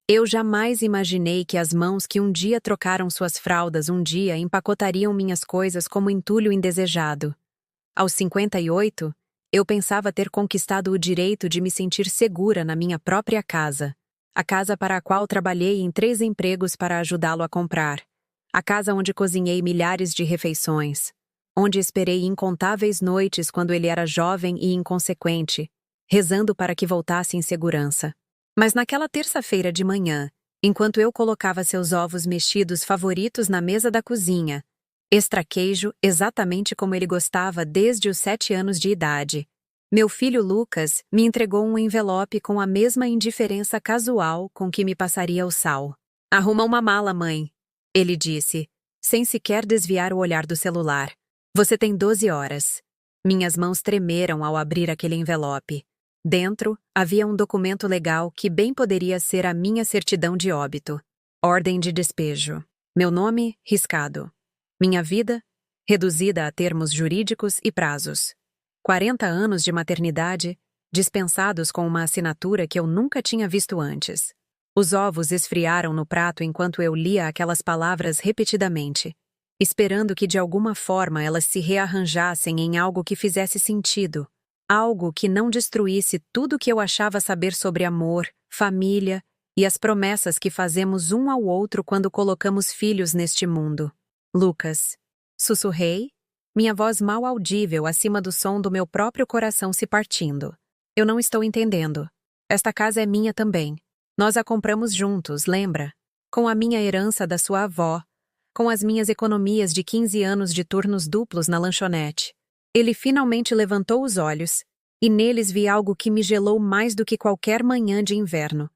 Eu jamais imaginei que as mãos que um dia trocaram suas fraldas um dia empacotariam minhas coisas como entulho indesejado. Aos 58, eu pensava ter conquistado o direito de me sentir segura na minha própria casa. A casa para a qual trabalhei em 3 empregos para ajudá-lo a comprar. A casa onde cozinhei milhares de refeições. Onde esperei incontáveis noites quando ele era jovem e inconsequente, rezando para que voltasse em segurança. Mas naquela terça-feira de manhã, enquanto eu colocava seus ovos mexidos favoritos na mesa da cozinha, extra queijo exatamente como ele gostava desde os 7 anos de idade, meu filho Lucas me entregou um envelope com a mesma indiferença casual com que me passaria o sal. "Arruma uma mala, mãe", ele disse, sem sequer desviar o olhar do celular. "Você tem 12 horas. Minhas mãos tremeram ao abrir aquele envelope. Dentro, havia um documento legal que bem poderia ser a minha certidão de óbito. Ordem de despejo. Meu nome, riscado. Minha vida, reduzida a termos jurídicos e prazos. 40 anos de maternidade, dispensados com uma assinatura que eu nunca tinha visto antes. Os ovos esfriaram no prato enquanto eu lia aquelas palavras repetidamente, esperando que de alguma forma elas se rearranjassem em algo que fizesse sentido. Algo que não destruísse tudo que eu achava saber sobre amor, família e as promessas que fazemos um ao outro quando colocamos filhos neste mundo. "Lucas", sussurrei, minha voz mal audível acima do som do meu próprio coração se partindo. "Eu não estou entendendo. Esta casa é minha também. Nós a compramos juntos, lembra? Com a minha herança da sua avó, com as minhas economias de 15 anos de turnos duplos na lanchonete." Ele finalmente levantou os olhos, e neles vi algo que me gelou mais do que qualquer manhã de inverno.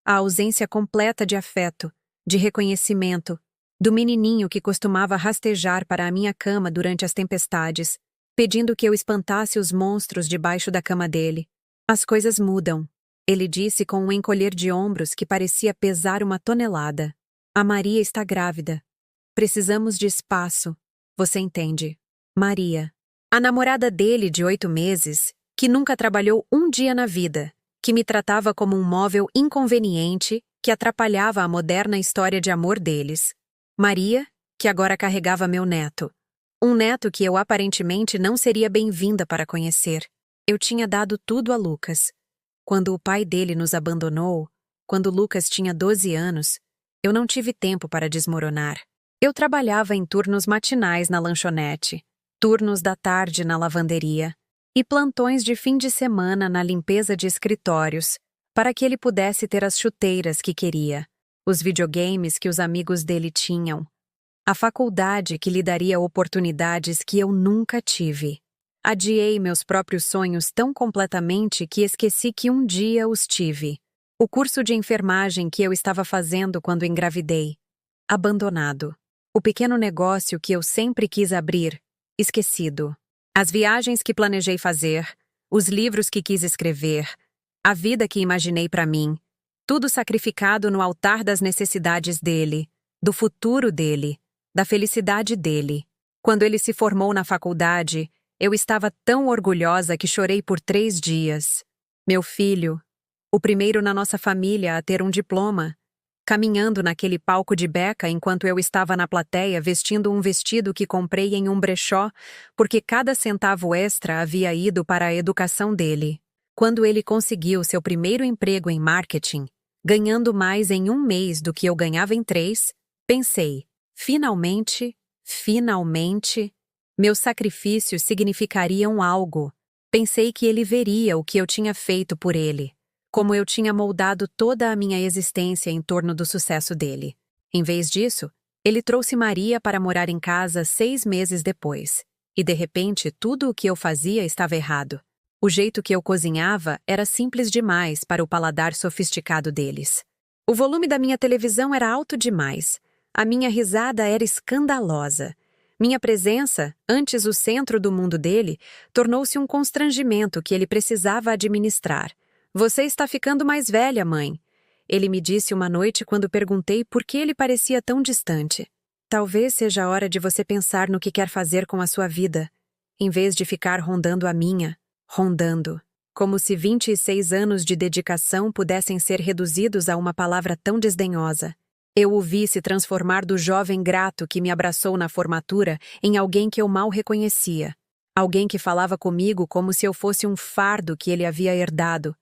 A ausência completa de afeto, de reconhecimento, do menininho que costumava rastejar para a minha cama durante as tempestades, pedindo que eu espantasse os monstros debaixo da cama dele. "As coisas mudam", ele disse com um encolher de ombros que parecia pesar uma tonelada. "A Maria está grávida. Precisamos de espaço. Você entende? Maria." A namorada dele de 8 meses, que nunca trabalhou um dia na vida, que me tratava como um móvel inconveniente que atrapalhava a moderna história de amor deles. Maria, que agora carregava meu neto. Um neto que eu aparentemente não seria bem-vinda para conhecer. Eu tinha dado tudo a Lucas. Quando o pai dele nos abandonou, quando Lucas tinha 12 anos, eu não tive tempo para desmoronar. Eu trabalhava em turnos matinais na lanchonete, turnos da tarde na lavanderia e plantões de fim de semana na limpeza de escritórios, para que ele pudesse ter as chuteiras que queria, os videogames que os amigos dele tinham, a faculdade que lhe daria oportunidades que eu nunca tive. Adiei meus próprios sonhos tão completamente que esqueci que um dia os tive. O curso de enfermagem que eu estava fazendo quando engravidei. Abandonado. O pequeno negócio que eu sempre quis abrir. Esquecido. As viagens que planejei fazer, os livros que quis escrever, a vida que imaginei para mim, tudo sacrificado no altar das necessidades dele, do futuro dele, da felicidade dele. Quando ele se formou na faculdade, eu estava tão orgulhosa que chorei por 3 dias. Meu filho, o primeiro na nossa família a ter um diploma, caminhando naquele palco de beca enquanto eu estava na plateia vestindo um vestido que comprei em um brechó porque cada centavo extra havia ido para a educação dele. Quando ele conseguiu seu primeiro emprego em marketing, ganhando mais em 1 mês do que eu ganhava em 3, pensei, finalmente, meus sacrifícios significariam algo. Pensei que ele veria o que eu tinha feito por ele. Como eu tinha moldado toda a minha existência em torno do sucesso dele. Em vez disso, ele trouxe Maria para morar em casa 6 meses depois. E de repente tudo o que eu fazia estava errado. O jeito que eu cozinhava era simples demais para o paladar sofisticado deles. O volume da minha televisão era alto demais. A minha risada era escandalosa. Minha presença, antes o centro do mundo dele, tornou-se um constrangimento que ele precisava administrar. "Você está ficando mais velha, mãe", ele me disse uma noite quando perguntei por que ele parecia tão distante. "Talvez seja a hora de você pensar no que quer fazer com a sua vida, em vez de ficar rondando a minha, rondando, como se 26 anos de dedicação pudessem ser reduzidos a uma palavra tão desdenhosa. Eu o vi se transformar do jovem grato que me abraçou na formatura em alguém que eu mal reconhecia. Alguém que falava comigo como se eu fosse um fardo que ele havia herdado,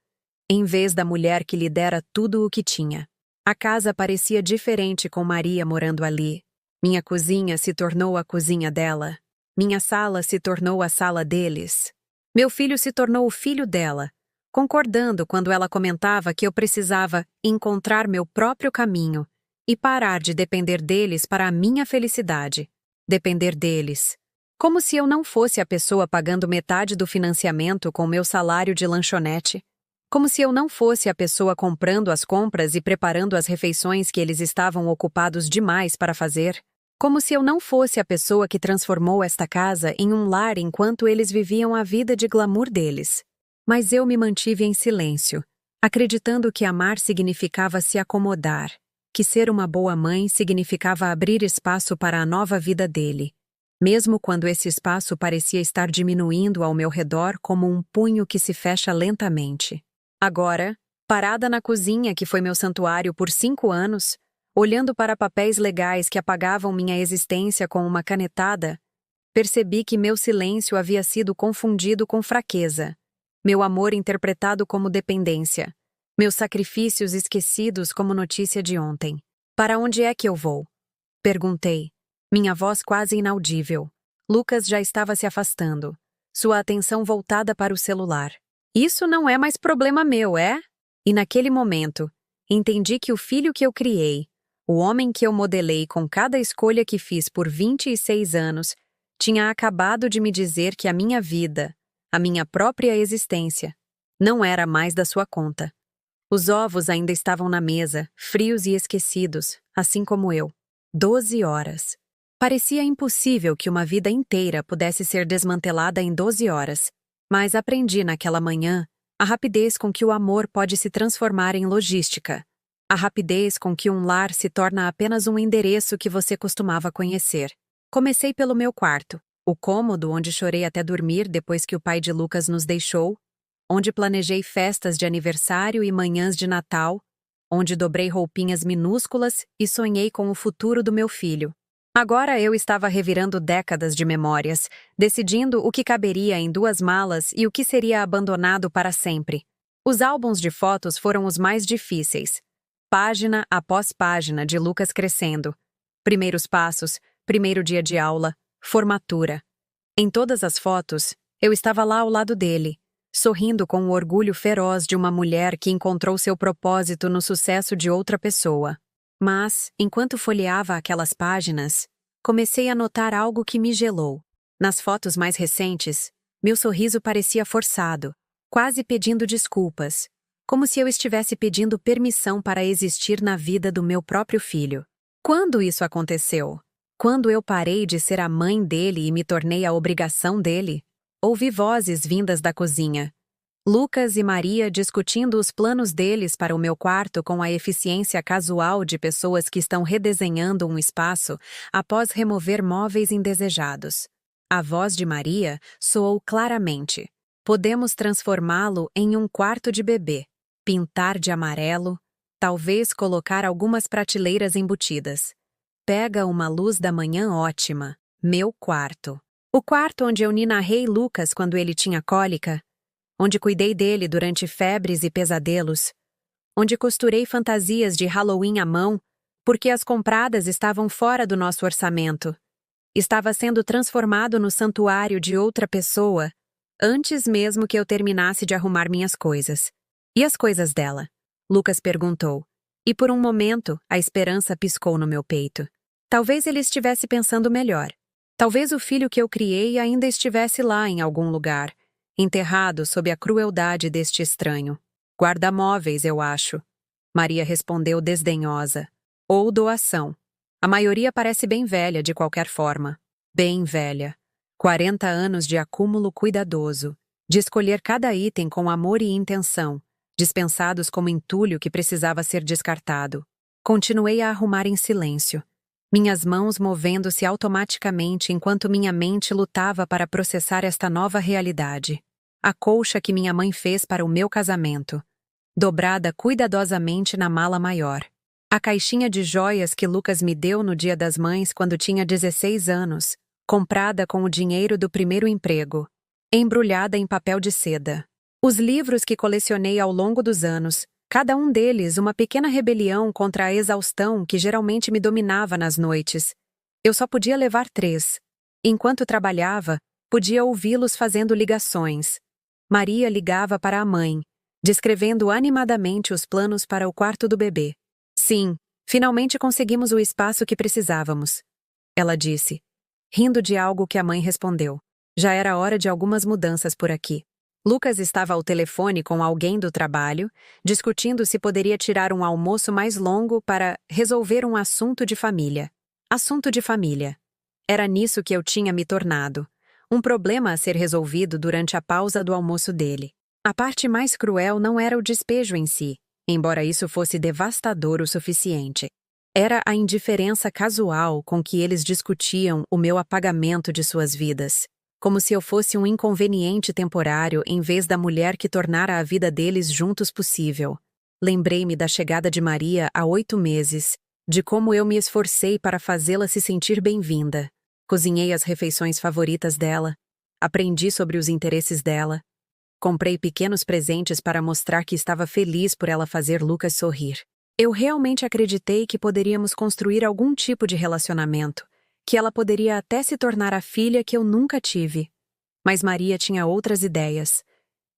em vez da mulher que lhe dera tudo o que tinha. A casa parecia diferente com Maria morando ali. Minha cozinha se tornou a cozinha dela. Minha sala se tornou a sala deles. Meu filho se tornou o filho dela, concordando quando ela comentava que eu precisava encontrar meu próprio caminho e parar de depender deles para a minha felicidade. Depender deles. Como se eu não fosse a pessoa pagando metade do financiamento com meu salário de lanchonete. Como se eu não fosse a pessoa comprando as compras e preparando as refeições que eles estavam ocupados demais para fazer. Como se eu não fosse a pessoa que transformou esta casa em um lar enquanto eles viviam a vida de glamour deles. Mas eu me mantive em silêncio, acreditando que amar significava se acomodar, que ser uma boa mãe significava abrir espaço para a nova vida dele, mesmo quando esse espaço parecia estar diminuindo ao meu redor como um punho que se fecha lentamente. Agora, parada na cozinha que foi meu santuário por 5 anos, olhando para papéis legais que apagavam minha existência com uma canetada, percebi que meu silêncio havia sido confundido com fraqueza, meu amor interpretado como dependência, meus sacrifícios esquecidos como notícia de ontem. Para onde é que eu vou? Perguntei, minha voz quase inaudível. Lucas já estava se afastando, sua atenção voltada para o celular. Isso não é mais problema meu, é? E naquele momento, entendi que o filho que eu criei, o homem que eu modelei com cada escolha que fiz por 26 anos, tinha acabado de me dizer que a minha vida, a minha própria existência, não era mais da sua conta. Os ovos ainda estavam na mesa, frios e esquecidos, assim como eu. 12 horas. Parecia impossível que uma vida inteira pudesse ser desmantelada em 12 horas. Mas aprendi naquela manhã a rapidez com que o amor pode se transformar em logística. A rapidez com que um lar se torna apenas um endereço que você costumava conhecer. Comecei pelo meu quarto, o cômodo onde chorei até dormir depois que o pai de Lucas nos deixou, onde planejei festas de aniversário e manhãs de Natal, onde dobrei roupinhas minúsculas e sonhei com o futuro do meu filho. Agora eu estava revirando décadas de memórias, decidindo o que caberia em 2 malas e o que seria abandonado para sempre. Os álbuns de fotos foram os mais difíceis. Página após página de Lucas crescendo. Primeiros passos, primeiro dia de aula, formatura. Em todas as fotos, eu estava lá ao lado dele, sorrindo com o orgulho feroz de uma mulher que encontrou seu propósito no sucesso de outra pessoa. Mas, enquanto folheava aquelas páginas, comecei a notar algo que me gelou. Nas fotos mais recentes, meu sorriso parecia forçado, quase pedindo desculpas, como se eu estivesse pedindo permissão para existir na vida do meu próprio filho. Quando isso aconteceu? Quando eu parei de ser a mãe dele e me tornei a obrigação dele? Ouvi vozes vindas da cozinha. Lucas e Maria discutindo os planos deles para o meu quarto com a eficiência casual de pessoas que estão redesenhando um espaço após remover móveis indesejados. A voz de Maria soou claramente. Podemos transformá-lo em um quarto de bebê, pintar de amarelo, talvez colocar algumas prateleiras embutidas. Pega uma luz da manhã ótima. Meu quarto. O quarto onde eu ninarrei Lucas quando ele tinha cólica, onde cuidei dele durante febres e pesadelos, onde costurei fantasias de Halloween à mão, porque as compradas estavam fora do nosso orçamento. Estava sendo transformado no santuário de outra pessoa, antes mesmo que eu terminasse de arrumar minhas coisas. E as coisas dela? Lucas perguntou, e por um momento a esperança piscou no meu peito. Talvez ele estivesse pensando melhor. Talvez o filho que eu criei ainda estivesse lá em algum lugar, enterrado sob a crueldade deste estranho. Guarda-móveis, eu acho. Maria respondeu desdenhosa. Ou doação. A maioria parece bem velha de qualquer forma. Bem velha. 40 anos de acúmulo cuidadoso, de escolher cada item com amor e intenção, dispensados como entulho que precisava ser descartado. Continuei a arrumar em silêncio, minhas mãos movendo-se automaticamente enquanto minha mente lutava para processar esta nova realidade. a colcha que minha mãe fez para o meu casamento, dobrada cuidadosamente na mala maior. A caixinha de joias que Lucas me deu no Dia das Mães quando tinha 16 anos, comprada com o dinheiro do primeiro emprego, embrulhada em papel de seda. Os livros que colecionei ao longo dos anos, cada um deles uma pequena rebelião contra a exaustão que geralmente me dominava nas noites. Eu só podia levar 3. Enquanto trabalhava, podia ouvi-los fazendo ligações. Maria ligava para a mãe, descrevendo animadamente os planos para o quarto do bebê. Sim, finalmente conseguimos o espaço que precisávamos, ela disse, rindo de algo que a mãe respondeu. Já era hora de algumas mudanças por aqui. Lucas estava ao telefone com alguém do trabalho, discutindo se poderia tirar um almoço mais longo para resolver um assunto de família. Assunto de família. Era nisso que eu tinha me tornado. Um problema a ser resolvido durante a pausa do almoço dele. A parte mais cruel não era o despejo em si, embora isso fosse devastador o suficiente. Era a indiferença casual com que eles discutiam o meu apagamento de suas vidas, como se eu fosse um inconveniente temporário em vez da mulher que tornara a vida deles juntos possível. Lembrei-me da chegada de Maria há 8 meses, de como eu me esforcei para fazê-la se sentir bem-vinda. Cozinhei as refeições favoritas dela, aprendi sobre os interesses dela, comprei pequenos presentes para mostrar que estava feliz por ela fazer Lucas sorrir. Eu realmente acreditei que poderíamos construir algum tipo de relacionamento, que ela poderia até se tornar a filha que eu nunca tive. Mas Maria tinha outras ideias.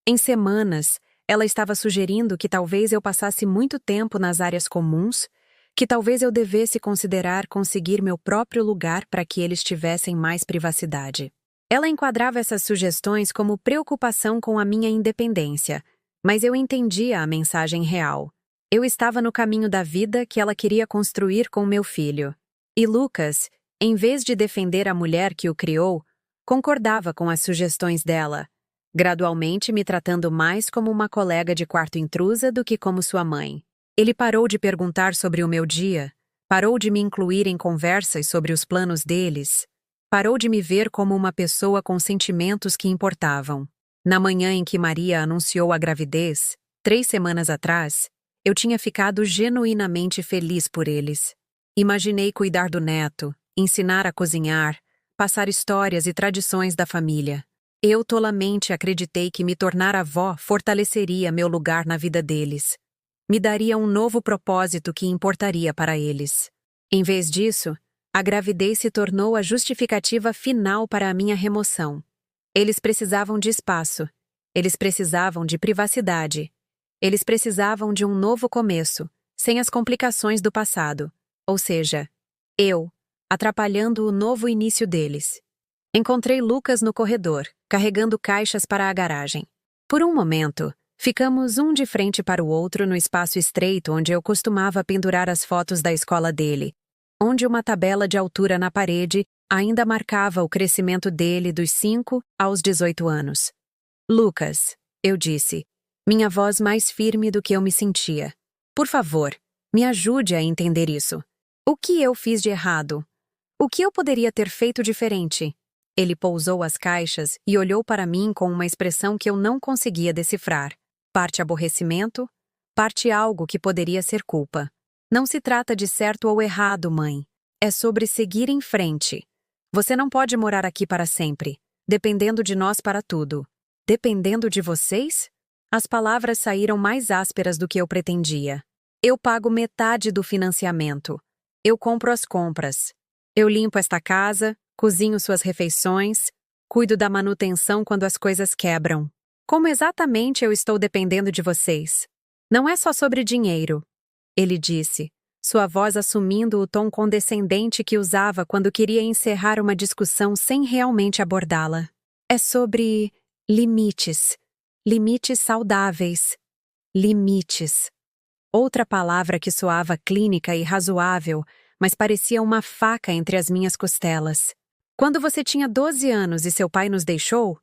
Em semanas, ela estava sugerindo que talvez eu passasse muito tempo nas áreas comuns, que talvez eu devesse considerar conseguir meu próprio lugar para que eles tivessem mais privacidade. Ela enquadrava essas sugestões como preocupação com a minha independência, mas eu entendia a mensagem real. Eu estava no caminho da vida que ela queria construir com meu filho. E Lucas, em vez de defender a mulher que o criou, concordava com as sugestões dela, gradualmente me tratando mais como uma colega de quarto intrusa do que como sua mãe. Ele parou de perguntar sobre o meu dia, parou de me incluir em conversas sobre os planos deles, parou de me ver como uma pessoa com sentimentos que importavam. Na manhã em que Maria anunciou a gravidez, 3 semanas atrás, eu tinha ficado genuinamente feliz por eles. Imaginei cuidar do neto, ensinar a cozinhar, passar histórias e tradições da família. Eu tolamente acreditei que me tornar avó fortaleceria meu lugar na vida deles. Me daria um novo propósito que importaria para eles. Em vez disso, a gravidez se tornou a justificativa final para a minha remoção. Eles precisavam de espaço. Eles precisavam de privacidade. Eles precisavam de um novo começo, sem as complicações do passado. Ou seja, eu, atrapalhando o novo início deles. Encontrei Lucas no corredor, carregando caixas para a garagem. Por um momento, ficamos um de frente para o outro no espaço estreito onde eu costumava pendurar as fotos da escola dele, onde uma tabela de altura na parede ainda marcava o crescimento dele dos 5 aos 18 anos. Lucas, eu disse, minha voz mais firme do que eu me sentia. Por favor, me ajude a entender isso. O que eu fiz de errado? O que eu poderia ter feito diferente? Ele pousou as caixas e olhou para mim com uma expressão que eu não conseguia decifrar. Parte aborrecimento, parte algo que poderia ser culpa. Não se trata de certo ou errado, mãe. É sobre seguir em frente. Você não pode morar aqui para sempre, dependendo de nós para tudo. Dependendo de vocês? As palavras saíram mais ásperas do que eu pretendia. Eu pago metade do financiamento. Eu compro as compras. Eu limpo esta casa, cozinho suas refeições, cuido da manutenção quando as coisas quebram. Como exatamente eu estou dependendo de vocês? Não é só sobre dinheiro, ele disse, sua voz assumindo o tom condescendente que usava quando queria encerrar uma discussão sem realmente abordá-la. É sobre limites. Limites saudáveis. Limites. Outra palavra que soava clínica e razoável, mas parecia uma faca entre as minhas costelas. Quando você tinha 12 anos e seu pai nos deixou,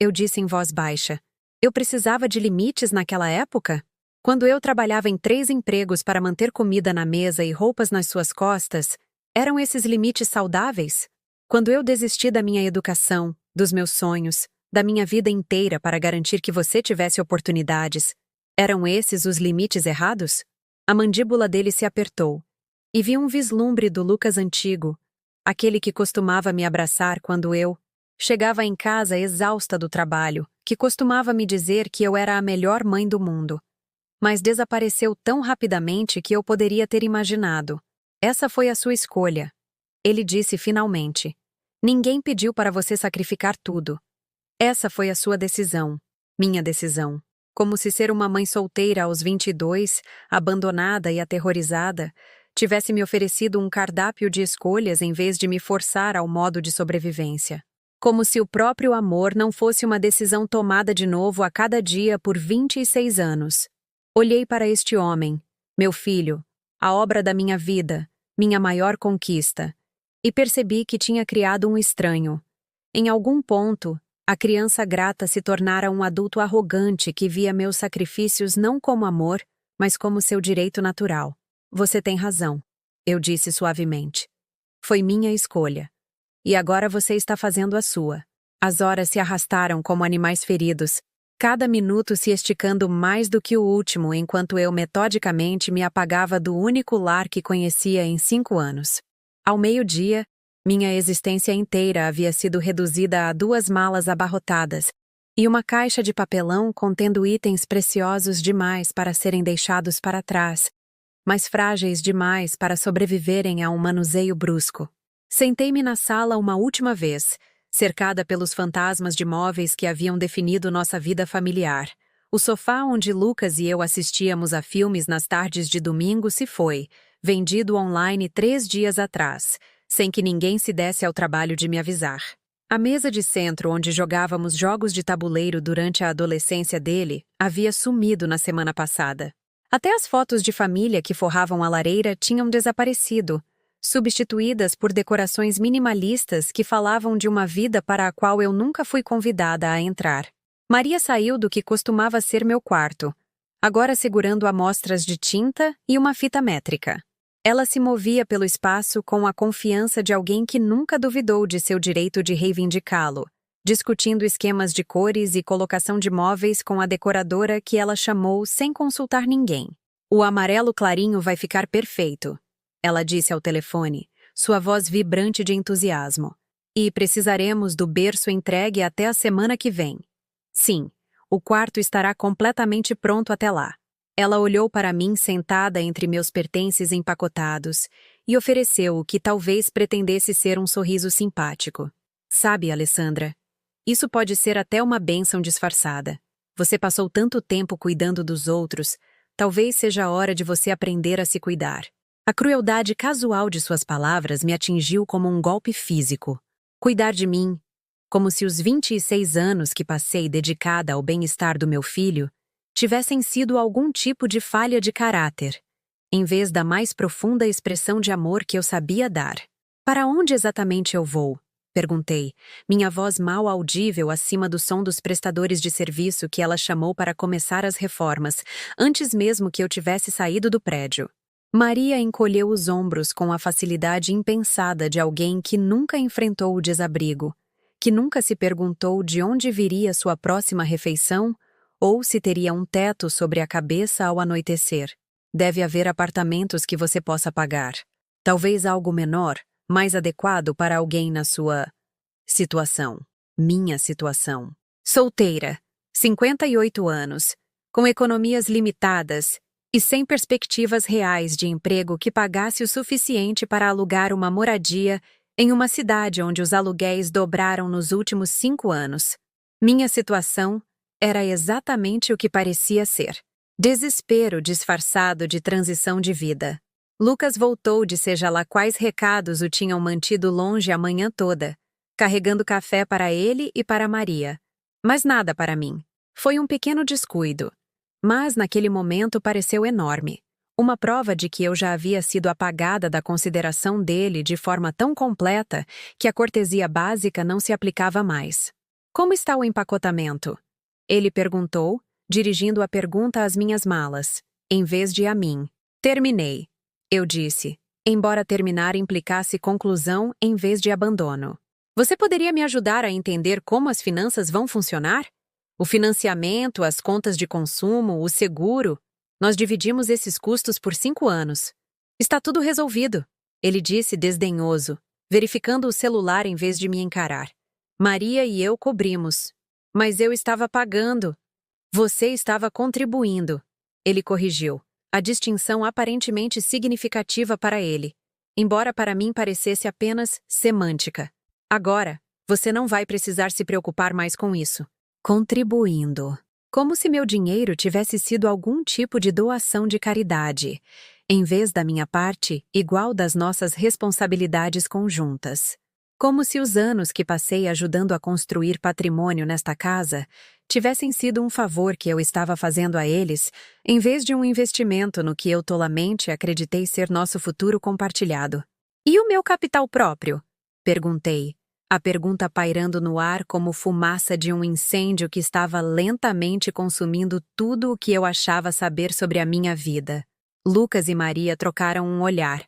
eu disse em voz baixa, eu precisava de limites naquela época? Quando eu trabalhava em 3 empregos para manter comida na mesa e roupas nas suas costas, eram esses limites saudáveis? Quando eu desisti da minha educação, dos meus sonhos, Da minha vida inteira para garantir que você tivesse oportunidades. Eram esses os limites errados? A mandíbula dele se apertou. E vi um vislumbre do Lucas antigo, aquele que costumava me abraçar quando eu chegava em casa exausta do trabalho, que costumava me dizer que eu era a melhor mãe do mundo. Mas desapareceu tão rapidamente que eu poderia ter imaginado. Essa foi a sua escolha. Ele disse finalmente. Ninguém pediu para você sacrificar tudo. Essa foi a sua decisão. Minha decisão. Como se ser uma mãe solteira aos 22, abandonada e aterrorizada, tivesse me oferecido um cardápio de escolhas em vez de me forçar ao modo de sobrevivência. Como se o próprio amor não fosse uma decisão tomada de novo a cada dia por 26 anos. Olhei para este homem, meu filho, a obra da minha vida, minha maior conquista, e percebi que tinha criado um estranho. Em algum ponto, a criança grata se tornara um adulto arrogante que via meus sacrifícios não como amor, mas como seu direito natural. Você tem razão, eu disse suavemente. Foi minha escolha. E agora você está fazendo a sua. As horas se arrastaram como animais feridos, cada minuto se esticando mais do que o último enquanto eu metodicamente me apagava do único lar que conhecia em 5 anos. Ao meio-dia, minha existência inteira havia sido reduzida a 2 malas abarrotadas e uma caixa de papelão contendo itens preciosos demais para serem deixados para trás, mas frágeis demais para sobreviverem a um manuseio brusco. Sentei-me na sala uma última vez, cercada pelos fantasmas de móveis que haviam definido nossa vida familiar. O sofá onde Lucas e eu assistíamos a filmes nas tardes de domingo se foi, vendido online 3 dias atrás, sem que ninguém se desse ao trabalho de me avisar. A mesa de centro onde jogávamos jogos de tabuleiro durante a adolescência dele havia sumido na semana passada. Até as fotos de família que forravam a lareira tinham desaparecido, substituídas por decorações minimalistas que falavam de uma vida para a qual eu nunca fui convidada a entrar. Maria saiu do que costumava ser meu quarto, agora segurando amostras de tinta e uma fita métrica. Ela se movia pelo espaço com a confiança de alguém que nunca duvidou de seu direito de reivindicá-lo, discutindo esquemas de cores e colocação de móveis com a decoradora que ela chamou sem consultar ninguém. O amarelo clarinho vai ficar perfeito, ela disse ao telefone, sua voz vibrante de entusiasmo. E precisaremos do berço entregue até a semana que vem. Sim, o quarto estará completamente pronto até lá. Ela olhou para mim sentada entre meus pertences empacotados e ofereceu o que talvez pretendesse ser um sorriso simpático. Sabe, Alessandra, isso pode ser até uma bênção disfarçada. Você passou tanto tempo cuidando dos outros, talvez seja a hora de você aprender a se cuidar. A crueldade casual de suas palavras me atingiu como um golpe físico. Cuidar de mim, como se os 26 anos que passei dedicada ao bem-estar do meu filho tivessem sido algum tipo de falha de caráter, em vez da mais profunda expressão de amor que eu sabia dar. Para onde exatamente eu vou? Perguntei, minha voz mal audível acima do som dos prestadores de serviço que ela chamou para começar as reformas, antes mesmo que eu tivesse saído do prédio. Maria encolheu os ombros com a facilidade impensada de alguém que nunca enfrentou o desabrigo, que nunca se perguntou de onde viria sua próxima refeição ou se teria um teto sobre a cabeça ao anoitecer. Deve haver apartamentos que você possa pagar. Talvez algo menor, mais adequado para alguém na sua situação. Minha situação. Solteira, 58 anos, com economias limitadas e sem perspectivas reais de emprego que pagasse o suficiente para alugar uma moradia em uma cidade onde os aluguéis dobraram nos últimos 5 anos. Minha situação era exatamente o que parecia ser. Desespero disfarçado de transição de vida. Lucas voltou de seja lá quais recados o tinham mantido longe a manhã toda, carregando café para ele e para Maria. Mas nada para mim. Foi um pequeno descuido. Mas naquele momento pareceu enorme. Uma prova de que eu já havia sido apagada da consideração dele de forma tão completa que a cortesia básica não se aplicava mais. Como está o empacotamento? Ele perguntou, dirigindo a pergunta às minhas malas, em vez de a mim. Terminei, eu disse, embora terminar implicasse conclusão em vez de abandono. Você poderia me ajudar a entender como as finanças vão funcionar? O financiamento, as contas de consumo, o seguro. Nós dividimos esses custos por 5 anos. Está tudo resolvido, ele disse desdenhoso, verificando o celular em vez de me encarar. Maria e eu cobrimos. Mas eu estava pagando. Você estava contribuindo. Ele corrigiu. A distinção aparentemente significativa para ele, embora para mim parecesse apenas semântica. Agora, você não vai precisar se preocupar mais com isso. Contribuindo. Como se meu dinheiro tivesse sido algum tipo de doação de caridade, em vez da minha parte igual das nossas responsabilidades conjuntas. Como se os anos que passei ajudando a construir patrimônio nesta casa tivessem sido um favor que eu estava fazendo a eles, em vez de um investimento no que eu tolamente acreditei ser nosso futuro compartilhado. E o meu capital próprio? Perguntei, a pergunta pairando no ar como fumaça de um incêndio que estava lentamente consumindo tudo o que eu achava saber sobre a minha vida. Lucas e Maria trocaram um olhar.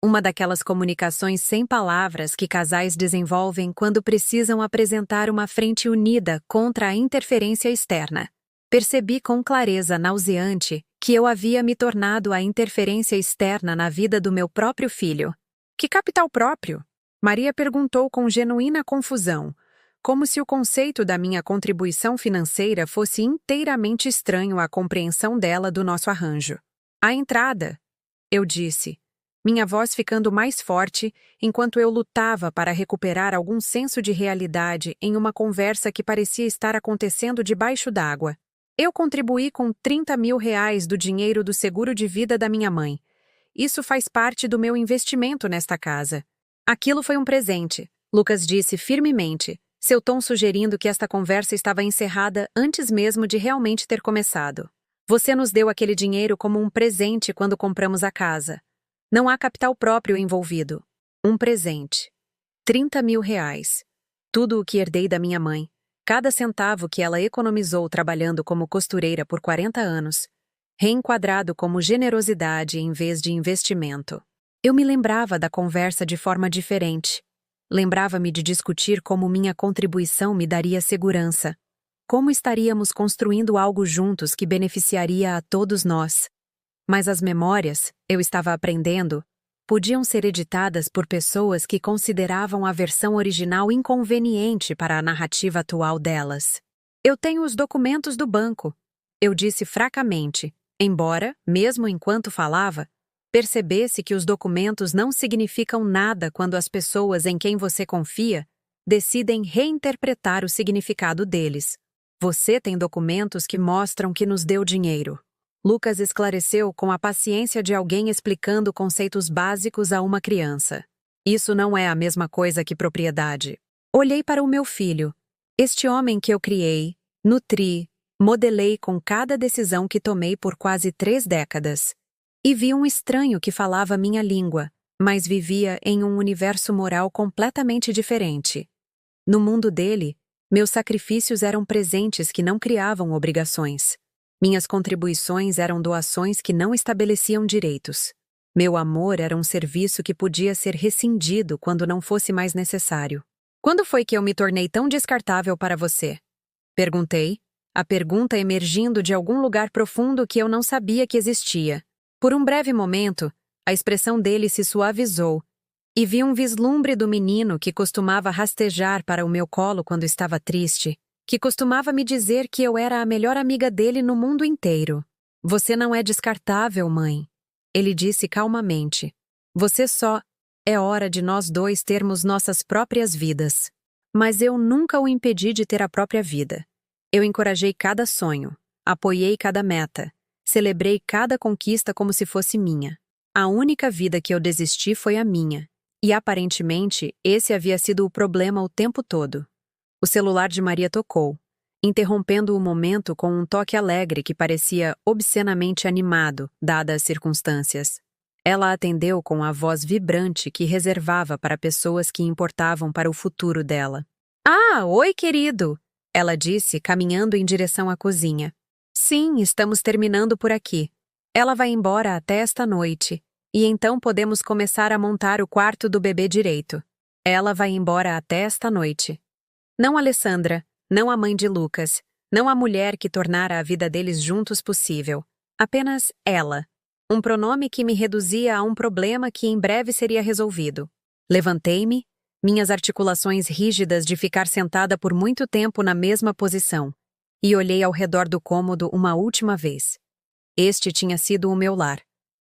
Uma daquelas comunicações sem palavras que casais desenvolvem quando precisam apresentar uma frente unida contra a interferência externa. Percebi com clareza nauseante que eu havia me tornado a interferência externa na vida do meu próprio filho. Que capital próprio? Maria perguntou com genuína confusão, como se o conceito da minha contribuição financeira fosse inteiramente estranho à compreensão dela do nosso arranjo. A entrada, eu disse, minha voz ficando mais forte enquanto eu lutava para recuperar algum senso de realidade em uma conversa que parecia estar acontecendo debaixo d'água. Eu contribuí com 30 mil reais do dinheiro do seguro de vida da minha mãe. Isso faz parte do meu investimento nesta casa. Aquilo foi um presente, Lucas disse firmemente, seu tom sugerindo que esta conversa estava encerrada antes mesmo de realmente ter começado. Você nos deu aquele dinheiro como um presente quando compramos a casa. Não há capital próprio envolvido. Um presente. 30 mil reais. Tudo o que herdei da minha mãe. Cada centavo que ela economizou trabalhando como costureira por 40 anos. Reenquadrado como generosidade em vez de investimento. Eu me lembrava da conversa de forma diferente. Lembrava-me de discutir como minha contribuição me daria segurança. Como estaríamos construindo algo juntos que beneficiaria a todos nós. Mas as memórias, eu estava aprendendo, podiam ser editadas por pessoas que consideravam a versão original inconveniente para a narrativa atual delas. Eu tenho os documentos do banco, eu disse fracamente, embora, mesmo enquanto falava, percebesse que os documentos não significam nada quando as pessoas em quem você confia decidem reinterpretar o significado deles. Você tem documentos que mostram que nos deu dinheiro. Lucas esclareceu com a paciência de alguém explicando conceitos básicos a uma criança. Isso não é a mesma coisa que propriedade. Olhei para o meu filho, este homem que eu criei, nutri, modelei com cada decisão que tomei por quase 3 décadas. E vi um estranho que falava minha língua, mas vivia em um universo moral completamente diferente. No mundo dele, meus sacrifícios eram presentes que não criavam obrigações. Minhas contribuições eram doações que não estabeleciam direitos. Meu amor era um serviço que podia ser rescindido quando não fosse mais necessário. Quando foi que eu me tornei tão descartável para você? Perguntei, a pergunta emergindo de algum lugar profundo que eu não sabia que existia. Por um breve momento, a expressão dele se suavizou, e vi um vislumbre do menino que costumava rastejar para o meu colo quando estava triste, que costumava me dizer que eu era a melhor amiga dele no mundo inteiro. Você não é descartável, mãe. Ele disse calmamente. Você só... É hora de nós dois termos nossas próprias vidas. Mas eu nunca o impedi de ter a própria vida. Eu encorajei cada sonho, apoiei cada meta, celebrei cada conquista como se fosse minha. A única vida que eu desisti foi a minha. E aparentemente, esse havia sido o problema o tempo todo. O celular de Maria tocou, interrompendo o momento com um toque alegre que parecia obscenamente animado, dadas as circunstâncias. Ela atendeu com a voz vibrante que reservava para pessoas que importavam para o futuro dela. Ah, oi, querido! Ela disse, caminhando em direção à cozinha. Sim, estamos terminando por aqui. Ela vai embora até esta noite, e então podemos começar a montar o quarto do bebê direito. Ela vai embora até esta noite. Não Alessandra, não a mãe de Lucas, não a mulher que tornara a vida deles juntos possível. Apenas ela. Um pronome que me reduzia a um problema que em breve seria resolvido. Levantei-me, minhas articulações rígidas de ficar sentada por muito tempo na mesma posição, e olhei ao redor do cômodo uma última vez. Este tinha sido o meu lar,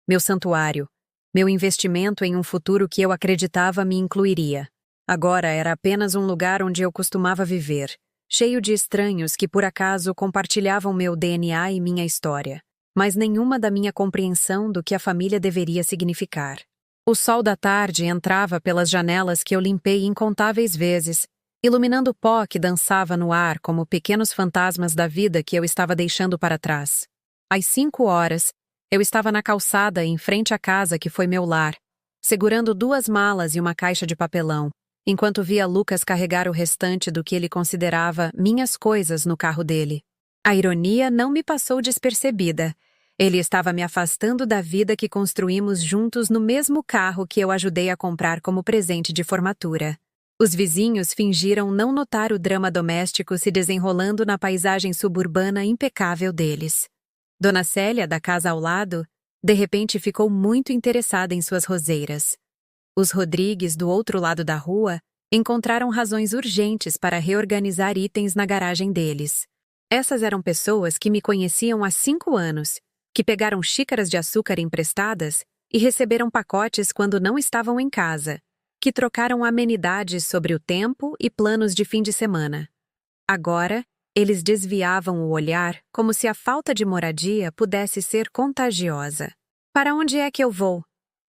meu santuário, meu investimento em um futuro que eu acreditava me incluiria. Agora era apenas um lugar onde eu costumava viver, cheio de estranhos que por acaso compartilhavam meu DNA e minha história, mas nenhuma da minha compreensão do que a família deveria significar. O sol da tarde entrava pelas janelas que eu limpei incontáveis vezes, iluminando o pó que dançava no ar como pequenos fantasmas da vida que eu estava deixando para trás. Às 5 horas, eu estava na calçada em frente à casa que foi meu lar, segurando 2 malas e uma caixa de papelão, enquanto via Lucas carregar o restante do que ele considerava minhas coisas no carro dele. A ironia não me passou despercebida. Ele estava me afastando da vida que construímos juntos no mesmo carro que eu ajudei a comprar como presente de formatura. Os vizinhos fingiram não notar o drama doméstico se desenrolando na paisagem suburbana impecável deles. Dona Célia, da casa ao lado, de repente ficou muito interessada em suas roseiras. Os Rodrigues, do outro lado da rua, encontraram razões urgentes para reorganizar itens na garagem deles. Essas eram pessoas que me conheciam há 5 anos, que pegaram xícaras de açúcar emprestadas e receberam pacotes quando não estavam em casa, que trocaram amenidades sobre o tempo e planos de fim de semana. Agora, eles desviavam o olhar como se a falta de moradia pudesse ser contagiosa. Para onde é que eu vou?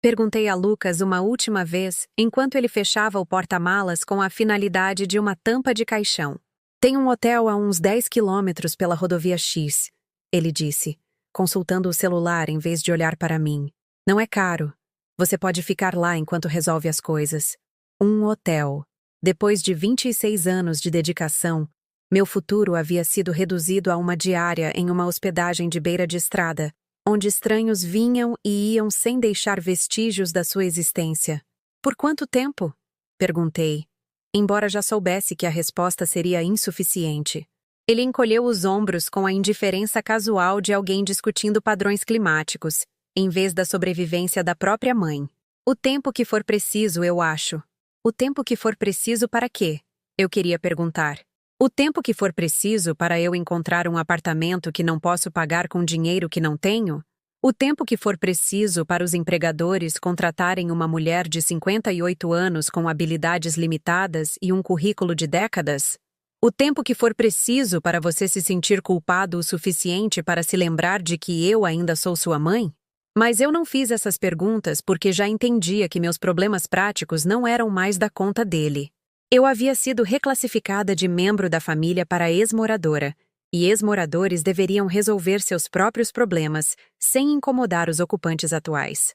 Perguntei a Lucas uma última vez, enquanto ele fechava o porta-malas com a finalidade de uma tampa de caixão. Tem um hotel a uns 10 quilômetros pela rodovia X, ele disse, consultando o celular em vez de olhar para mim. Não é caro. Você pode ficar lá enquanto resolve as coisas. Um hotel. Depois de 26 anos de dedicação, meu futuro havia sido reduzido a uma diária em uma hospedagem de beira de estrada, onde estranhos vinham e iam sem deixar vestígios da sua existência. Por quanto tempo? Perguntei, embora já soubesse que a resposta seria insuficiente. Ele encolheu os ombros com a indiferença casual de alguém discutindo padrões climáticos, em vez da sobrevivência da própria mãe. O tempo que for preciso, eu acho. O tempo que for preciso para quê? Eu queria perguntar. O tempo que for preciso para eu encontrar um apartamento que não posso pagar com dinheiro que não tenho? O tempo que for preciso para os empregadores contratarem uma mulher de 58 anos com habilidades limitadas e um currículo de décadas? O tempo que for preciso para você se sentir culpado o suficiente para se lembrar de que eu ainda sou sua mãe? Mas eu não fiz essas perguntas porque já entendia que meus problemas práticos não eram mais da conta dele. Eu havia sido reclassificada de membro da família para ex-moradora, e ex-moradores deveriam resolver seus próprios problemas, sem incomodar os ocupantes atuais.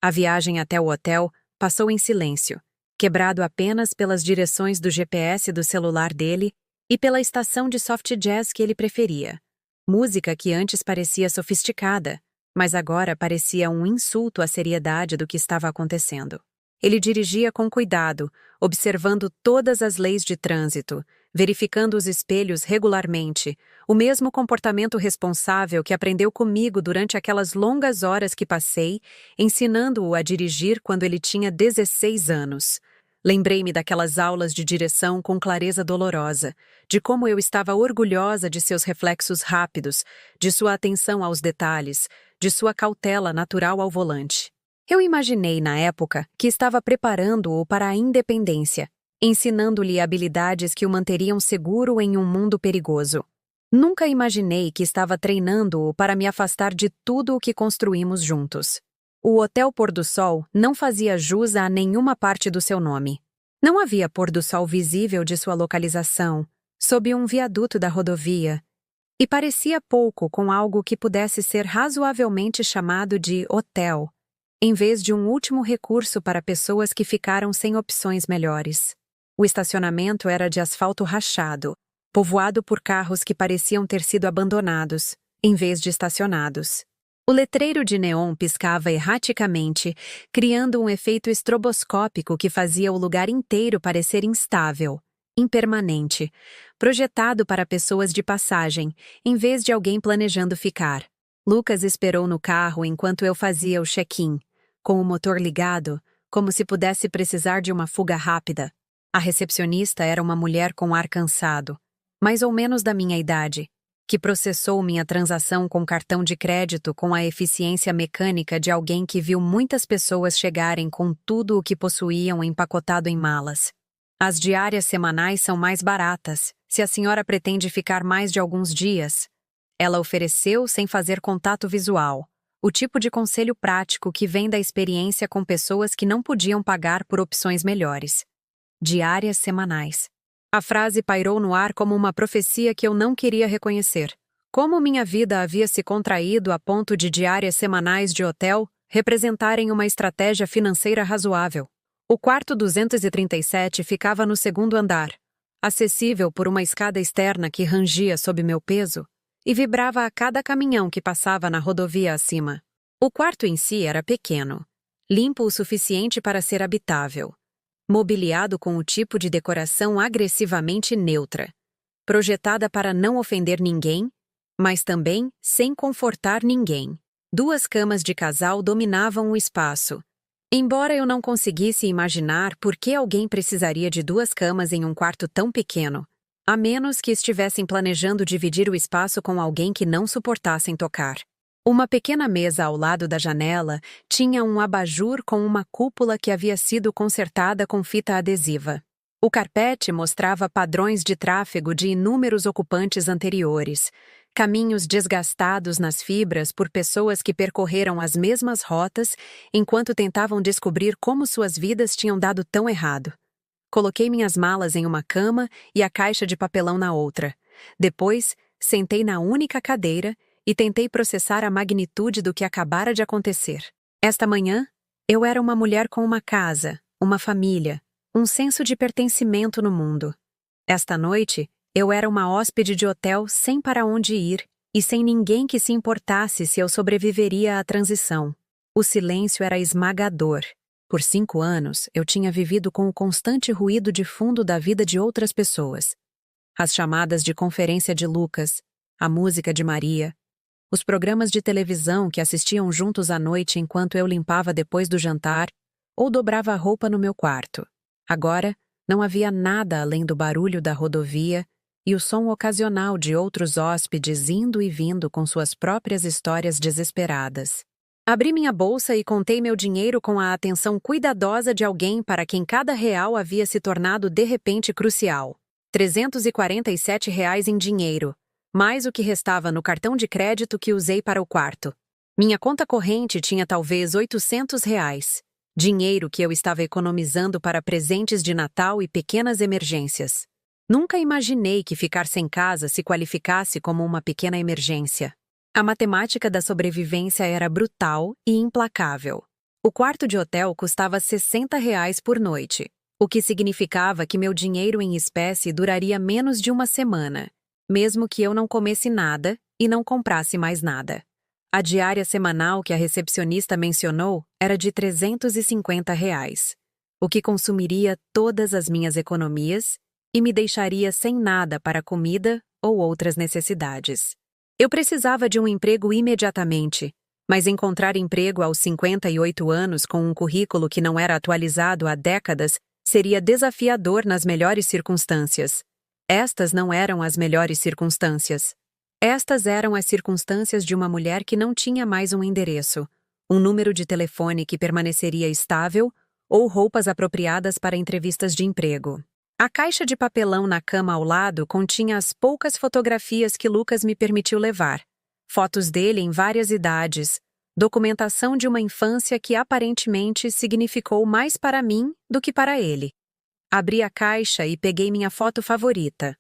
A viagem até o hotel passou em silêncio, quebrado apenas pelas direções do GPS do celular dele e pela estação de soft jazz que ele preferia. Música que antes parecia sofisticada, mas agora parecia um insulto à seriedade do que estava acontecendo. Ele dirigia com cuidado, observando todas as leis de trânsito, verificando os espelhos regularmente, o mesmo comportamento responsável que aprendeu comigo durante aquelas longas horas que passei, ensinando-o a dirigir quando ele tinha 16 anos. Lembrei-me daquelas aulas de direção com clareza dolorosa, de como eu estava orgulhosa de seus reflexos rápidos, de sua atenção aos detalhes, de sua cautela natural ao volante. Eu imaginei, na época, que estava preparando-o para a independência, ensinando-lhe habilidades que o manteriam seguro em um mundo perigoso. Nunca imaginei que estava treinando-o para me afastar de tudo o que construímos juntos. O Hotel Pôr do Sol não fazia jus a nenhuma parte do seu nome. Não havia pôr do sol visível de sua localização, sob um viaduto da rodovia, e parecia pouco com algo que pudesse ser razoavelmente chamado de hotel, em vez de um último recurso para pessoas que ficaram sem opções melhores. O estacionamento era de asfalto rachado, povoado por carros que pareciam ter sido abandonados, em vez de estacionados. O letreiro de neon piscava erraticamente, criando um efeito estroboscópico que fazia o lugar inteiro parecer instável, impermanente, projetado para pessoas de passagem, em vez de alguém planejando ficar. Lucas esperou no carro enquanto eu fazia o check-in, com o motor ligado, como se pudesse precisar de uma fuga rápida. A recepcionista era uma mulher com ar cansado, mais ou menos da minha idade, que processou minha transação com cartão de crédito com a eficiência mecânica de alguém que viu muitas pessoas chegarem com tudo o que possuíam empacotado em malas. As diárias semanais são mais baratas, se a senhora pretende ficar mais de alguns dias. Ela ofereceu sem fazer contato visual, o tipo de conselho prático que vem da experiência com pessoas que não podiam pagar por opções melhores. Diárias semanais. A frase pairou no ar como uma profecia que eu não queria reconhecer. Como minha vida havia se contraído a ponto de diárias semanais de hotel representarem uma estratégia financeira razoável. O quarto 237 ficava no segundo andar, acessível por uma escada externa que rangia sob meu peso e vibrava a cada caminhão que passava na rodovia acima. O quarto em si era pequeno, limpo o suficiente para ser habitável, mobiliado com o tipo de decoração agressivamente neutra, projetada para não ofender ninguém, mas também sem confortar ninguém. 2 camas de casal dominavam o espaço. Embora eu não conseguisse imaginar por que alguém precisaria de 2 camas em um quarto tão pequeno, a menos que estivessem planejando dividir o espaço com alguém que não suportassem tocar. Uma pequena mesa ao lado da janela tinha um abajur com uma cúpula que havia sido consertada com fita adesiva. O carpete mostrava padrões de tráfego de inúmeros ocupantes anteriores, caminhos desgastados nas fibras por pessoas que percorreram as mesmas rotas enquanto tentavam descobrir como suas vidas tinham dado tão errado. Coloquei minhas malas em uma cama e a caixa de papelão na outra. Depois, sentei na única cadeira e tentei processar a magnitude do que acabara de acontecer. Esta manhã, eu era uma mulher com uma casa, uma família, um senso de pertencimento no mundo. Esta noite, eu era uma hóspede de hotel sem para onde ir e sem ninguém que se importasse se eu sobreviveria à transição. O silêncio era esmagador. Por 5 anos, eu tinha vivido com o constante ruído de fundo da vida de outras pessoas. As chamadas de conferência de Lucas, a música de Maria, os programas de televisão que assistiam juntos à noite enquanto eu limpava depois do jantar ou dobrava a roupa no meu quarto. Agora, não havia nada além do barulho da rodovia e o som ocasional de outros hóspedes indo e vindo com suas próprias histórias desesperadas. Abri minha bolsa e contei meu dinheiro com a atenção cuidadosa de alguém para quem cada real havia se tornado de repente crucial. R$ 347 em dinheiro, mais o que restava no cartão de crédito que usei para o quarto. Minha conta corrente tinha talvez R$ 800, dinheiro que eu estava economizando para presentes de Natal e pequenas emergências. Nunca imaginei que ficar sem casa se qualificasse como uma pequena emergência. A matemática da sobrevivência era brutal e implacável. O quarto de hotel custava R$ 60 por noite, o que significava que meu dinheiro em espécie duraria menos de uma semana, mesmo que eu não comesse nada e não comprasse mais nada. A diária semanal que a recepcionista mencionou era de R$ 350, o que consumiria todas as minhas economias e me deixaria sem nada para comida ou outras necessidades. Eu precisava de um emprego imediatamente, mas encontrar emprego aos 58 anos com um currículo que não era atualizado há décadas seria desafiador nas melhores circunstâncias. Estas não eram as melhores circunstâncias. Estas eram as circunstâncias de uma mulher que não tinha mais um endereço, um número de telefone que permaneceria estável ou roupas apropriadas para entrevistas de emprego. A caixa de papelão na cama ao lado continha as poucas fotografias que Lucas me permitiu levar. Fotos dele em várias idades, documentação de uma infância que aparentemente significou mais para mim do que para ele. Abri a caixa e peguei minha foto favorita.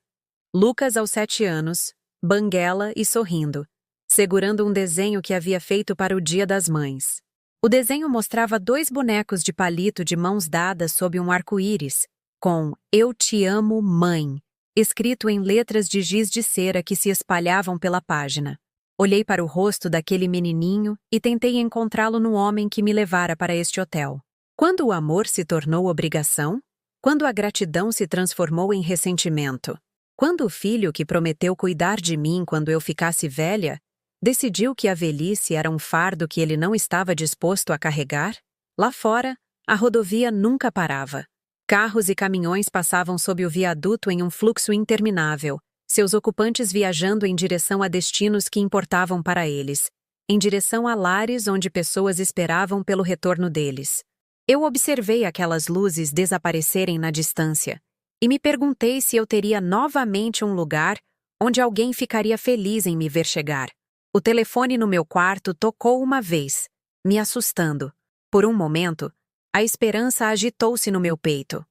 Lucas aos 7 anos, banguela e sorrindo, segurando um desenho que havia feito para o Dia das Mães. O desenho mostrava 2 bonecos de palito de mãos dadas sob um arco-íris, com "Eu te amo, mãe", escrito em letras de giz de cera que se espalhavam pela página. Olhei para o rosto daquele menininho e tentei encontrá-lo no homem que me levara para este hotel. Quando o amor se tornou obrigação? Quando a gratidão se transformou em ressentimento? Quando o filho que prometeu cuidar de mim quando eu ficasse velha, decidiu que a velhice era um fardo que ele não estava disposto a carregar? Lá fora, a rodovia nunca parava. Carros e caminhões passavam sob o viaduto em um fluxo interminável, seus ocupantes viajando em direção a destinos que importavam para eles, em direção a lares onde pessoas esperavam pelo retorno deles. Eu observei aquelas luzes desaparecerem na distância e me perguntei se eu teria novamente um lugar onde alguém ficaria feliz em me ver chegar. O telefone no meu quarto tocou uma vez, me assustando. Por um momento, a esperança agitou-se no meu peito.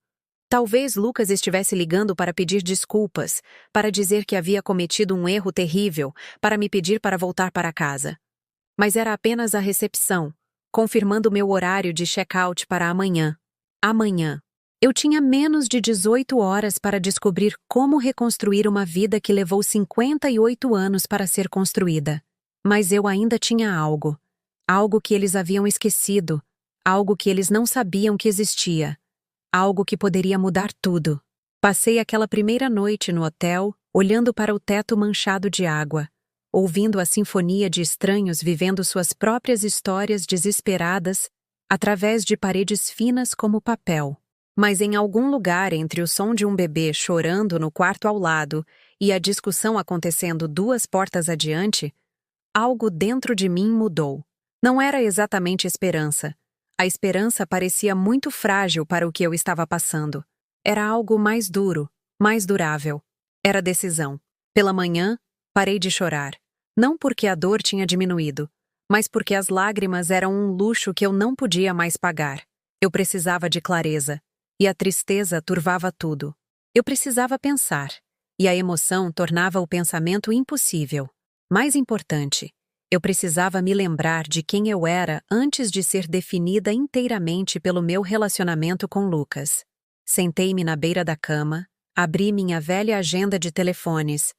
Talvez Lucas estivesse ligando para pedir desculpas, para dizer que havia cometido um erro terrível, para me pedir para voltar para casa. Mas era apenas a recepção, confirmando meu horário de check-out para amanhã. Amanhã. Eu tinha menos de 18 horas para descobrir como reconstruir uma vida que levou 58 anos para ser construída. Mas eu ainda tinha algo. Algo que eles haviam esquecido. Algo que eles não sabiam que existia. Algo que poderia mudar tudo. Passei aquela primeira noite no hotel, olhando para o teto manchado de água, ouvindo a sinfonia de estranhos vivendo suas próprias histórias desesperadas através de paredes finas como papel. Mas em algum lugar entre o som de um bebê chorando no quarto ao lado e a discussão acontecendo 2 portas adiante, algo dentro de mim mudou. Não era exatamente esperança. A esperança parecia muito frágil para o que eu estava passando. Era algo mais duro, mais durável. Era decisão. Pela manhã, parei de chorar. Não porque a dor tinha diminuído, mas porque as lágrimas eram um luxo que eu não podia mais pagar. Eu precisava de clareza, e a tristeza turvava tudo. Eu precisava pensar, e a emoção tornava o pensamento impossível. Mais importante, eu precisava me lembrar de quem eu era antes de ser definida inteiramente pelo meu relacionamento com Lucas. Sentei-me na beira da cama, abri minha velha agenda de telefones,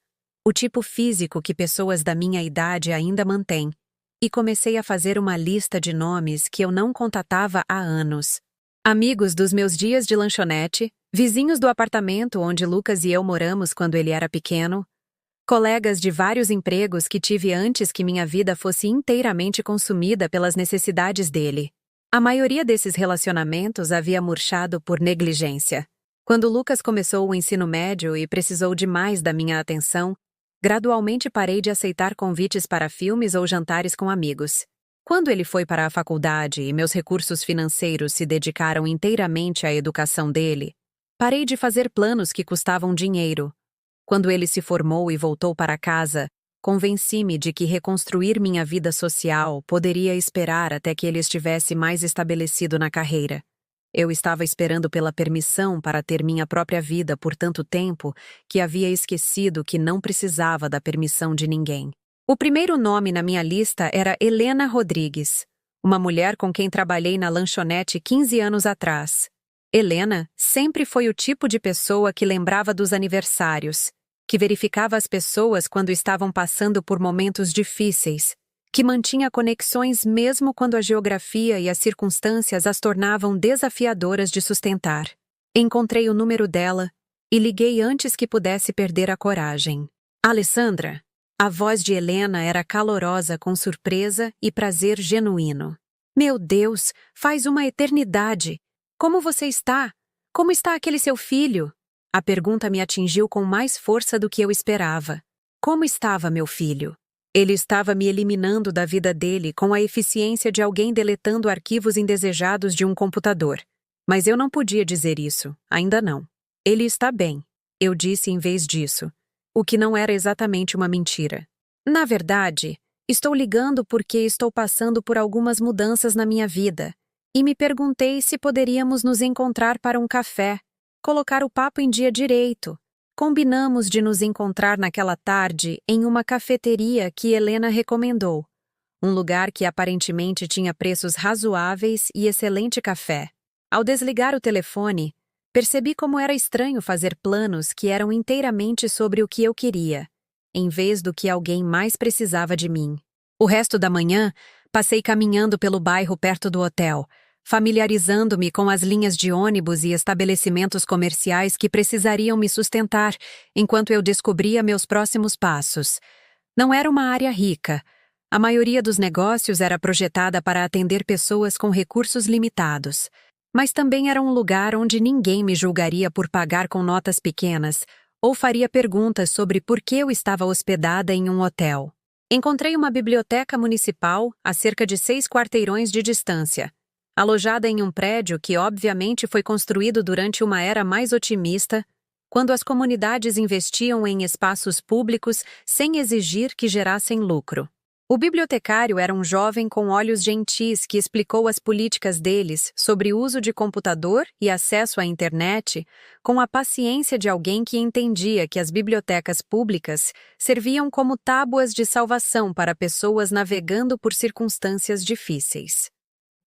o tipo físico que pessoas da minha idade ainda mantêm, e comecei a fazer uma lista de nomes que eu não contatava há anos. Amigos dos meus dias de lanchonete, vizinhos do apartamento onde Lucas e eu moramos quando ele era pequeno, colegas de vários empregos que tive antes que minha vida fosse inteiramente consumida pelas necessidades dele. A maioria desses relacionamentos havia murchado por negligência. Quando Lucas começou o ensino médio e precisou de mais da minha atenção, gradualmente parei de aceitar convites para filmes ou jantares com amigos. Quando ele foi para a faculdade e meus recursos financeiros se dedicaram inteiramente à educação dele, parei de fazer planos que custavam dinheiro. Quando ele se formou e voltou para casa, convenci-me de que reconstruir minha vida social poderia esperar até que ele estivesse mais estabelecido na carreira. Eu estava esperando pela permissão para ter minha própria vida por tanto tempo que havia esquecido que não precisava da permissão de ninguém. O primeiro nome na minha lista era Helena Rodrigues, uma mulher com quem trabalhei na lanchonete 15 anos atrás. Helena sempre foi o tipo de pessoa que lembrava dos aniversários, que verificava as pessoas quando estavam passando por momentos difíceis, que mantinha conexões mesmo quando a geografia e as circunstâncias as tornavam desafiadoras de sustentar. Encontrei o número dela e liguei antes que pudesse perder a coragem. Alessandra. A voz de Helena era calorosa com surpresa e prazer genuíno. Meu Deus, faz uma eternidade! Como você está? Como está aquele seu filho? A pergunta me atingiu com mais força do que eu esperava. Como estava meu filho? Ele estava me eliminando da vida dele com a eficiência de alguém deletando arquivos indesejados de um computador. Mas eu não podia dizer isso, ainda não. Ele está bem, eu disse em vez disso, o que não era exatamente uma mentira. Na verdade, estou ligando porque estou passando por algumas mudanças na minha vida, e me perguntei se poderíamos nos encontrar para um café, colocar o papo em dia direito. Combinamos de nos encontrar naquela tarde em uma cafeteria que Helena recomendou, um lugar que aparentemente tinha preços razoáveis e excelente café. Ao desligar o telefone, percebi como era estranho fazer planos que eram inteiramente sobre o que eu queria. em vez do que alguém mais precisava de mim. O resto da manhã, passei caminhando pelo bairro perto do hotel, familiarizando-me com as linhas de ônibus e estabelecimentos comerciais que precisariam me sustentar enquanto eu descobria meus próximos passos. Não era uma área rica. A maioria dos negócios era projetada para atender pessoas com recursos limitados. Mas também era um lugar onde ninguém me julgaria por pagar com notas pequenas ou faria perguntas sobre por que eu estava hospedada em um hotel. Encontrei uma biblioteca municipal a cerca de 6 quarteirões de distância, alojada em um prédio que obviamente foi construído durante uma era mais otimista, quando as comunidades investiam em espaços públicos sem exigir que gerassem lucro. O bibliotecário era um jovem com olhos gentis que explicou as políticas deles sobre o uso de computador e acesso à internet com a paciência de alguém que entendia que as bibliotecas públicas serviam como tábuas de salvação para pessoas navegando por circunstâncias difíceis.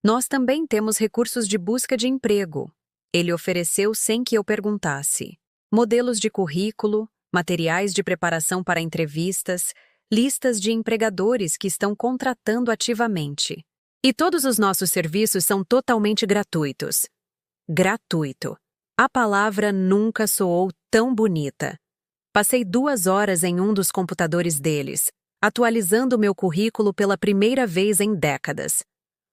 Nós também temos recursos de busca de emprego. Ele ofereceu sem que eu perguntasse. Modelos de currículo, materiais de preparação para entrevistas, listas de empregadores que estão contratando ativamente. E todos os nossos serviços são totalmente gratuitos. Gratuito. A palavra nunca soou tão bonita. Passei 2 horas em um dos computadores deles, atualizando meu currículo pela primeira vez em décadas.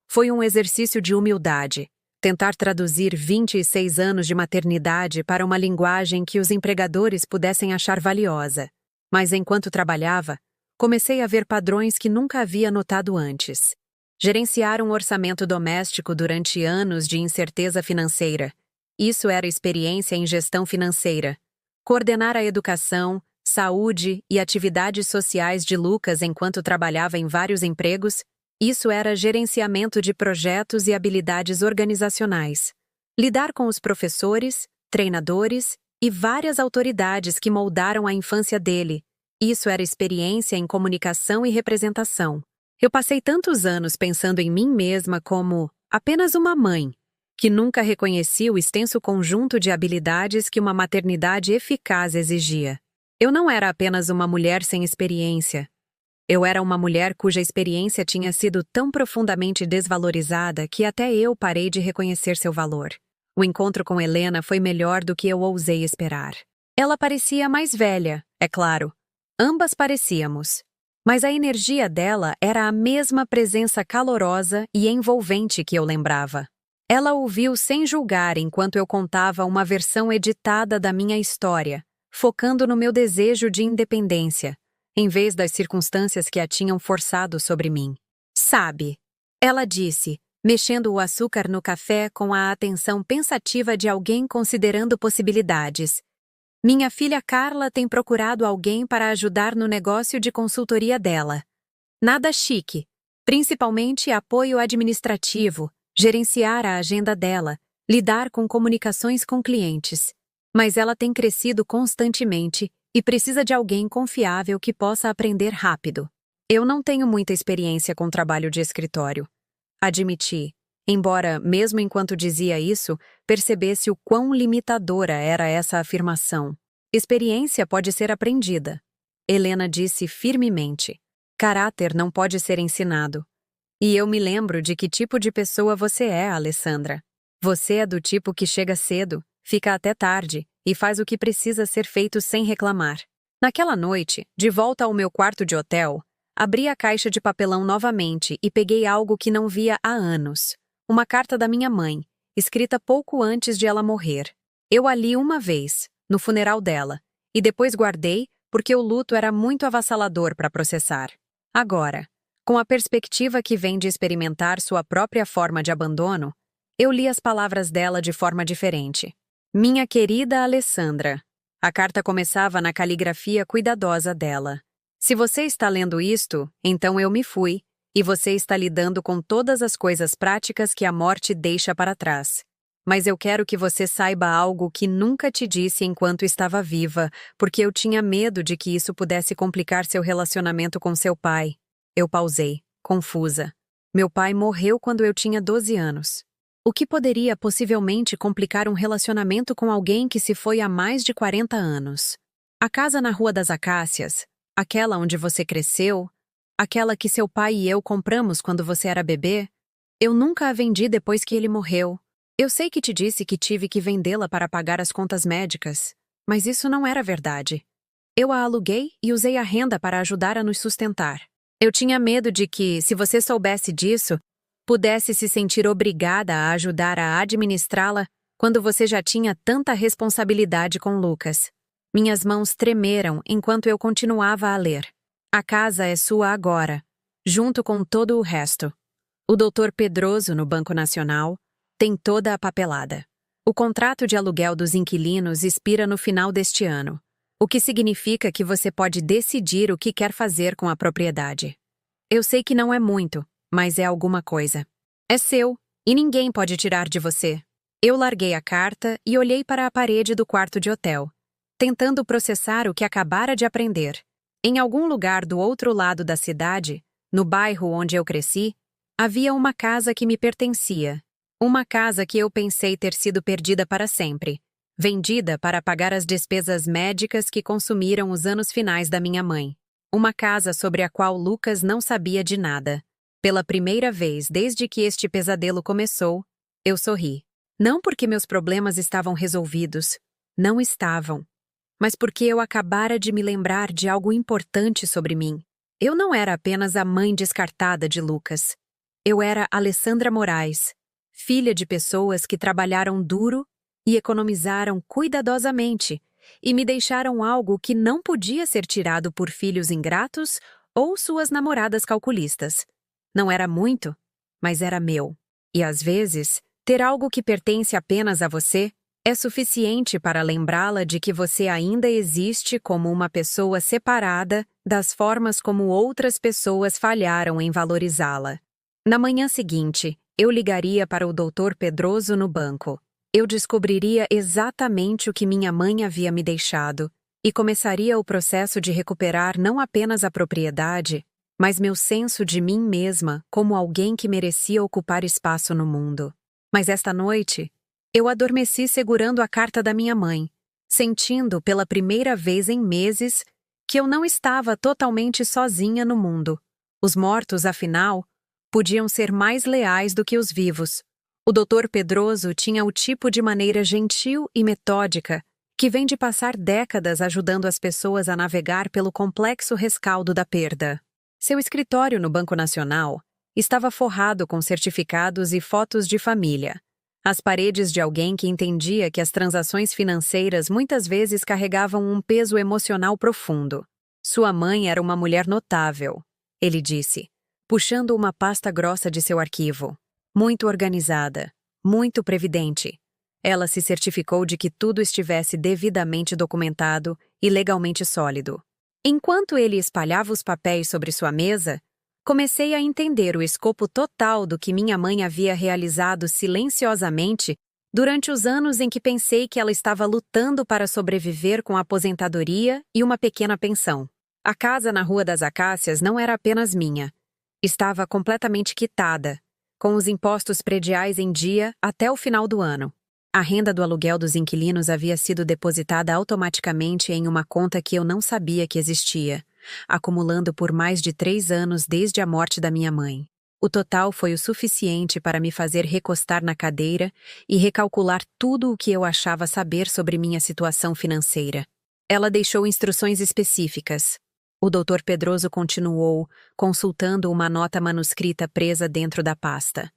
Foi um exercício de humildade, tentar traduzir 26 anos de maternidade para uma linguagem que os empregadores pudessem achar valiosa. Mas enquanto trabalhava, comecei a ver padrões que nunca havia notado antes. Gerenciar um orçamento doméstico durante anos de incerteza financeira. Isso era experiência em gestão financeira. Coordenar a educação, saúde e atividades sociais de Lucas enquanto trabalhava em vários empregos. Isso era gerenciamento de projetos e habilidades organizacionais. Lidar com os professores, treinadores e várias autoridades que moldaram a infância dele. Isso era experiência em comunicação e representação. Eu passei tantos anos pensando em mim mesma como apenas uma mãe, que nunca reconheci o extenso conjunto de habilidades que uma maternidade eficaz exigia. Eu não era apenas uma mulher sem experiência. Eu era uma mulher cuja experiência tinha sido tão profundamente desvalorizada que até eu parei de reconhecer seu valor. O encontro com Helena foi melhor do que eu ousei esperar. Ela parecia mais velha, é claro. Ambas parecíamos. Mas a energia dela era a mesma presença calorosa e envolvente que eu lembrava. Ela ouviu sem julgar enquanto eu contava uma versão editada da minha história, focando no meu desejo de independência, em vez das circunstâncias que a tinham forçado sobre mim. Sabe, ela disse, mexendo o açúcar no café com a atenção pensativa de alguém considerando possibilidades. Minha filha Carla tem procurado alguém para ajudar no negócio de consultoria dela. Nada chique, principalmente apoio administrativo, gerenciar a agenda dela, lidar com comunicações com clientes. Mas ela tem crescido constantemente e precisa de alguém confiável que possa aprender rápido. Eu não tenho muita experiência com trabalho de escritório. Admiti, embora, mesmo enquanto dizia isso, percebesse o quão limitadora era essa afirmação. Experiência pode ser aprendida. Helena disse firmemente. Caráter não pode ser ensinado. E eu me lembro de que tipo de pessoa você é, Alessandra. Você é do tipo que chega cedo, fica até tarde e faz o que precisa ser feito sem reclamar. Naquela noite, de volta ao meu quarto de hotel, abri a caixa de papelão novamente e peguei algo que não via há anos. Uma carta da minha mãe, escrita pouco antes de ela morrer. Eu a li uma vez, no funeral dela, e depois guardei porque o luto era muito avassalador para processar. Agora, com a perspectiva que vem de experimentar sua própria forma de abandono, eu li as palavras dela de forma diferente. Minha querida Alessandra. A carta começava na caligrafia cuidadosa dela. Se você está lendo isto, então eu me fui, e você está lidando com todas as coisas práticas que a morte deixa para trás. Mas eu quero que você saiba algo que nunca te disse enquanto estava viva, porque eu tinha medo de que isso pudesse complicar seu relacionamento com seu pai. Eu pausei, confusa. Meu pai morreu quando eu tinha 12 anos. O que poderia possivelmente complicar um relacionamento com alguém que se foi há mais de 40 anos? A casa na Rua das Acácias, Aquela onde você cresceu? Aquela que seu pai e eu compramos quando você era bebê? Eu nunca a vendi depois que ele morreu. Eu sei que te disse que tive que vendê-la para pagar as contas médicas, mas isso não era verdade. Eu a aluguei e usei a renda para ajudar a nos sustentar. Eu tinha medo de que, se você soubesse disso, pudesse se sentir obrigada a ajudar a administrá-la quando você já tinha tanta responsabilidade com Lucas. Minhas mãos tremeram enquanto eu continuava a ler. A casa é sua agora, junto com todo o resto. O Dr. Pedroso, no Banco Nacional, tem toda a papelada. O contrato de aluguel dos inquilinos expira no final deste ano, o que significa que você pode decidir o que quer fazer com a propriedade. Eu sei que não é muito, mas é alguma coisa. É seu, e ninguém pode tirar de você. Eu larguei a carta e olhei para a parede do quarto de hotel, tentando processar o que acabara de aprender. Em algum lugar do outro lado da cidade, no bairro onde eu cresci, havia uma casa que me pertencia. Uma casa que eu pensei ter sido perdida para sempre, vendida para pagar as despesas médicas que consumiram os anos finais da minha mãe. Uma casa sobre a qual Lucas não sabia de nada. Pela primeira vez desde que este pesadelo começou, eu sorri. Não porque meus problemas estavam resolvidos. Não estavam. Mas porque eu acabara de me lembrar de algo importante sobre mim. Eu não era apenas a mãe descartada de Lucas. Eu era Alessandra Moraes, filha de pessoas que trabalharam duro e economizaram cuidadosamente e me deixaram algo que não podia ser tirado por filhos ingratos ou suas namoradas calculistas. Não era muito, mas era meu. E às vezes, ter algo que pertence apenas a você é suficiente para lembrá-la de que você ainda existe como uma pessoa separada das formas como outras pessoas falharam em valorizá-la. Na manhã seguinte, eu ligaria para o Dr. Pedroso no banco. Eu descobriria exatamente o que minha mãe havia me deixado e começaria o processo de recuperar não apenas a propriedade, mas meu senso de mim mesma como alguém que merecia ocupar espaço no mundo. Mas esta noite, eu adormeci segurando a carta da minha mãe, sentindo pela primeira vez em meses que eu não estava totalmente sozinha no mundo. Os mortos, afinal, podiam ser mais leais do que os vivos. O Dr. Pedroso tinha o tipo de maneira gentil e metódica que vem de passar décadas ajudando as pessoas a navegar pelo complexo rescaldo da perda. Seu escritório no Banco Nacional estava forrado com certificados e fotos de família. As paredes de alguém que entendia que as transações financeiras muitas vezes carregavam um peso emocional profundo. Sua mãe era uma mulher notável, ele disse, puxando uma pasta grossa de seu arquivo. Muito organizada, muito previdente. Ela se certificou de que tudo estivesse devidamente documentado e legalmente sólido. Enquanto ele espalhava os papéis sobre sua mesa, comecei a entender o escopo total do que minha mãe havia realizado silenciosamente durante os anos em que pensei que ela estava lutando para sobreviver com a aposentadoria e uma pequena pensão. A casa na Rua das Acácias não era apenas minha. Estava completamente quitada, com os impostos prediais em dia até o final do ano. A renda do aluguel dos inquilinos havia sido depositada automaticamente em uma conta que eu não sabia que existia, acumulando por mais de 3 anos desde a morte da minha mãe. O total foi o suficiente para me fazer recostar na cadeira e recalcular tudo o que eu achava saber sobre minha situação financeira. Ela deixou instruções específicas. O Dr. Pedroso continuou, consultando uma nota manuscrita presa dentro da pasta.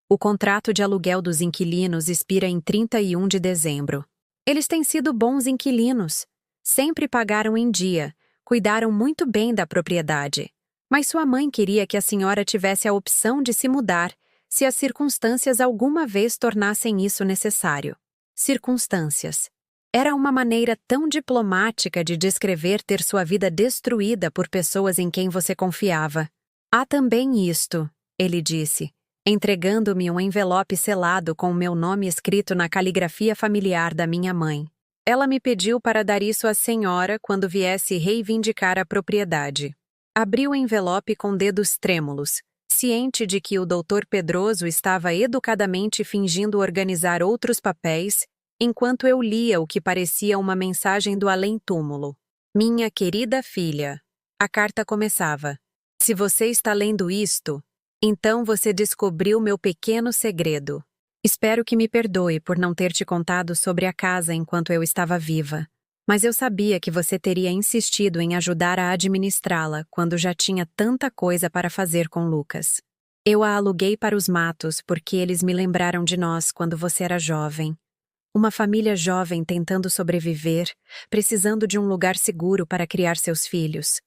O contrato de aluguel dos inquilinos expira em 31 de dezembro. Eles têm sido bons inquilinos. Sempre pagaram em dia, cuidaram muito bem da propriedade. Mas sua mãe queria que a senhora tivesse a opção de se mudar, se as circunstâncias alguma vez tornassem isso necessário. Circunstâncias. Era uma maneira tão diplomática de descrever ter sua vida destruída por pessoas em quem você confiava. Há também isto, ele disse, entregando-me um envelope selado com o meu nome escrito na caligrafia familiar da minha mãe. Ela me pediu para dar isso à senhora quando viesse reivindicar a propriedade. Abri o envelope com dedos trêmulos, ciente de que o Dr. Pedroso estava educadamente fingindo organizar outros papéis, enquanto eu lia o que parecia uma mensagem do além-túmulo. Minha querida filha, A carta começava: Se você está lendo isto, então você descobriu meu pequeno segredo. Espero que me perdoe por não ter te contado sobre a casa enquanto eu estava viva. Mas eu sabia que você teria insistido em ajudar a administrá-la quando já tinha tanta coisa para fazer com Lucas. Eu a aluguei para os Matos porque eles me lembraram de nós quando você era jovem. Uma família jovem tentando sobreviver, precisando de um lugar seguro para criar seus filhos.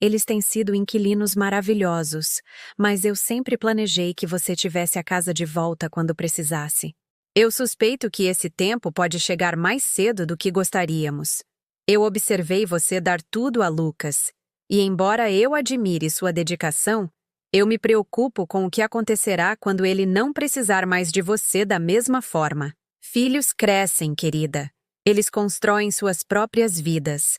Eles têm sido inquilinos maravilhosos, mas eu sempre planejei que você tivesse a casa de volta quando precisasse. Eu suspeito que esse tempo pode chegar mais cedo do que gostaríamos. Eu observei você dar tudo a Lucas, e embora eu admire sua dedicação, eu me preocupo com o que acontecerá quando ele não precisar mais de você da mesma forma. Filhos crescem, querida. Eles constroem suas próprias vidas.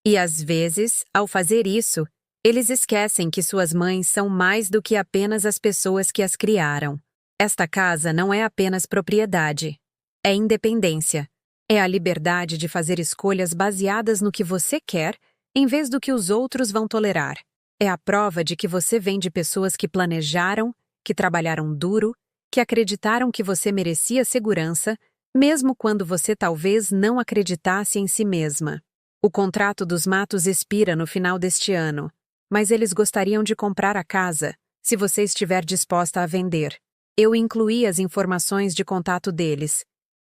E às vezes, ao fazer isso, eles esquecem que suas mães são mais do que apenas as pessoas que as criaram. Esta casa não é apenas propriedade. É independência. É a liberdade de fazer escolhas baseadas no que você quer, em vez do que os outros vão tolerar. É a prova de que você vem de pessoas que planejaram, que trabalharam duro, que acreditaram que você merecia segurança, mesmo quando você talvez não acreditasse em si mesma. O contrato dos Matos expira no final deste ano, mas eles gostariam de comprar a casa, se você estiver disposta a vender. Eu incluí as informações de contato deles.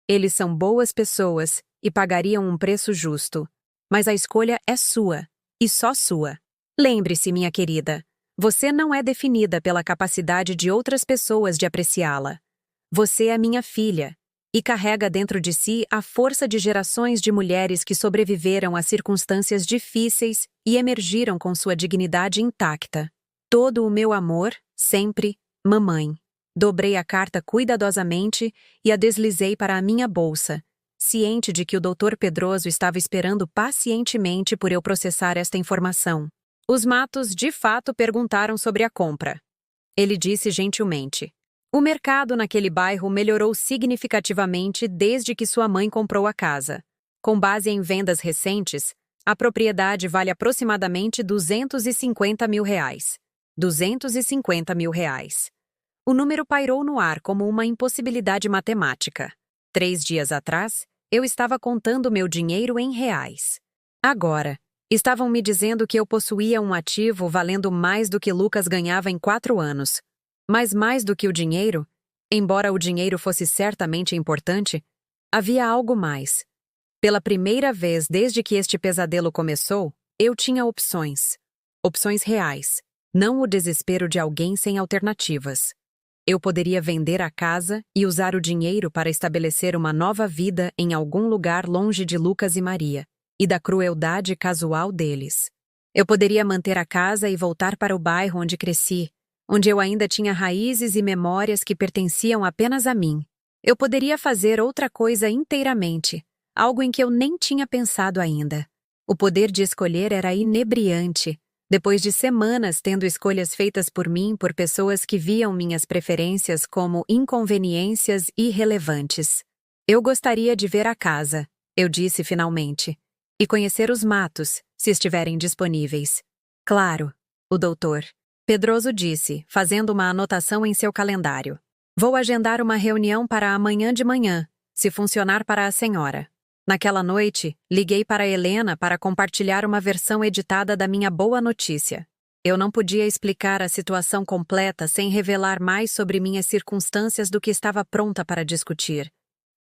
Eles são boas pessoas e pagariam um preço justo. Mas a escolha é sua, e só sua. Lembre-se, minha querida, você não é definida pela capacidade de outras pessoas de apreciá-la. Você é minha filha, e carrega dentro de si a força de gerações de mulheres que sobreviveram a circunstâncias difíceis e emergiram com sua dignidade intacta. Todo o meu amor, sempre, mamãe. Dobrei a carta cuidadosamente e a deslizei para a minha bolsa, ciente de que o Dr. Pedroso estava esperando pacientemente por eu processar esta informação. Os Matos, de fato, perguntaram sobre a compra. Ele disse gentilmente: O mercado naquele bairro melhorou significativamente desde que sua mãe comprou a casa. Com base em vendas recentes, a propriedade vale aproximadamente R$ 250 mil. R$ 250 mil. O número pairou no ar como uma impossibilidade matemática. 3 dias atrás, eu estava contando meu dinheiro em reais. Agora, estavam me dizendo que eu possuía um ativo valendo mais do que Lucas ganhava em 4 anos. Mas mais do que o dinheiro, embora o dinheiro fosse certamente importante, havia algo mais. Pela primeira vez desde que este pesadelo começou, eu tinha opções. Opções reais, não o desespero de alguém sem alternativas. Eu poderia vender a casa e usar o dinheiro para estabelecer uma nova vida em algum lugar longe de Lucas e Maria, e da crueldade casual deles. Eu poderia manter a casa e voltar para o bairro onde cresci, onde eu ainda tinha raízes e memórias que pertenciam apenas a mim. Eu poderia fazer outra coisa inteiramente, algo em que eu nem tinha pensado ainda. O poder de escolher era inebriante, depois de semanas tendo escolhas feitas por mim por pessoas que viam minhas preferências como inconveniências irrelevantes. Eu gostaria de ver a casa, eu disse finalmente, e conhecer os Matos, se estiverem disponíveis. Claro, o doutor Pedroso disse, fazendo uma anotação em seu calendário. Vou agendar uma reunião para amanhã de manhã, se funcionar para a senhora. Naquela noite, liguei para Helena para compartilhar uma versão editada da minha boa notícia. Eu não podia explicar a situação completa sem revelar mais sobre minhas circunstâncias do que estava pronta para discutir.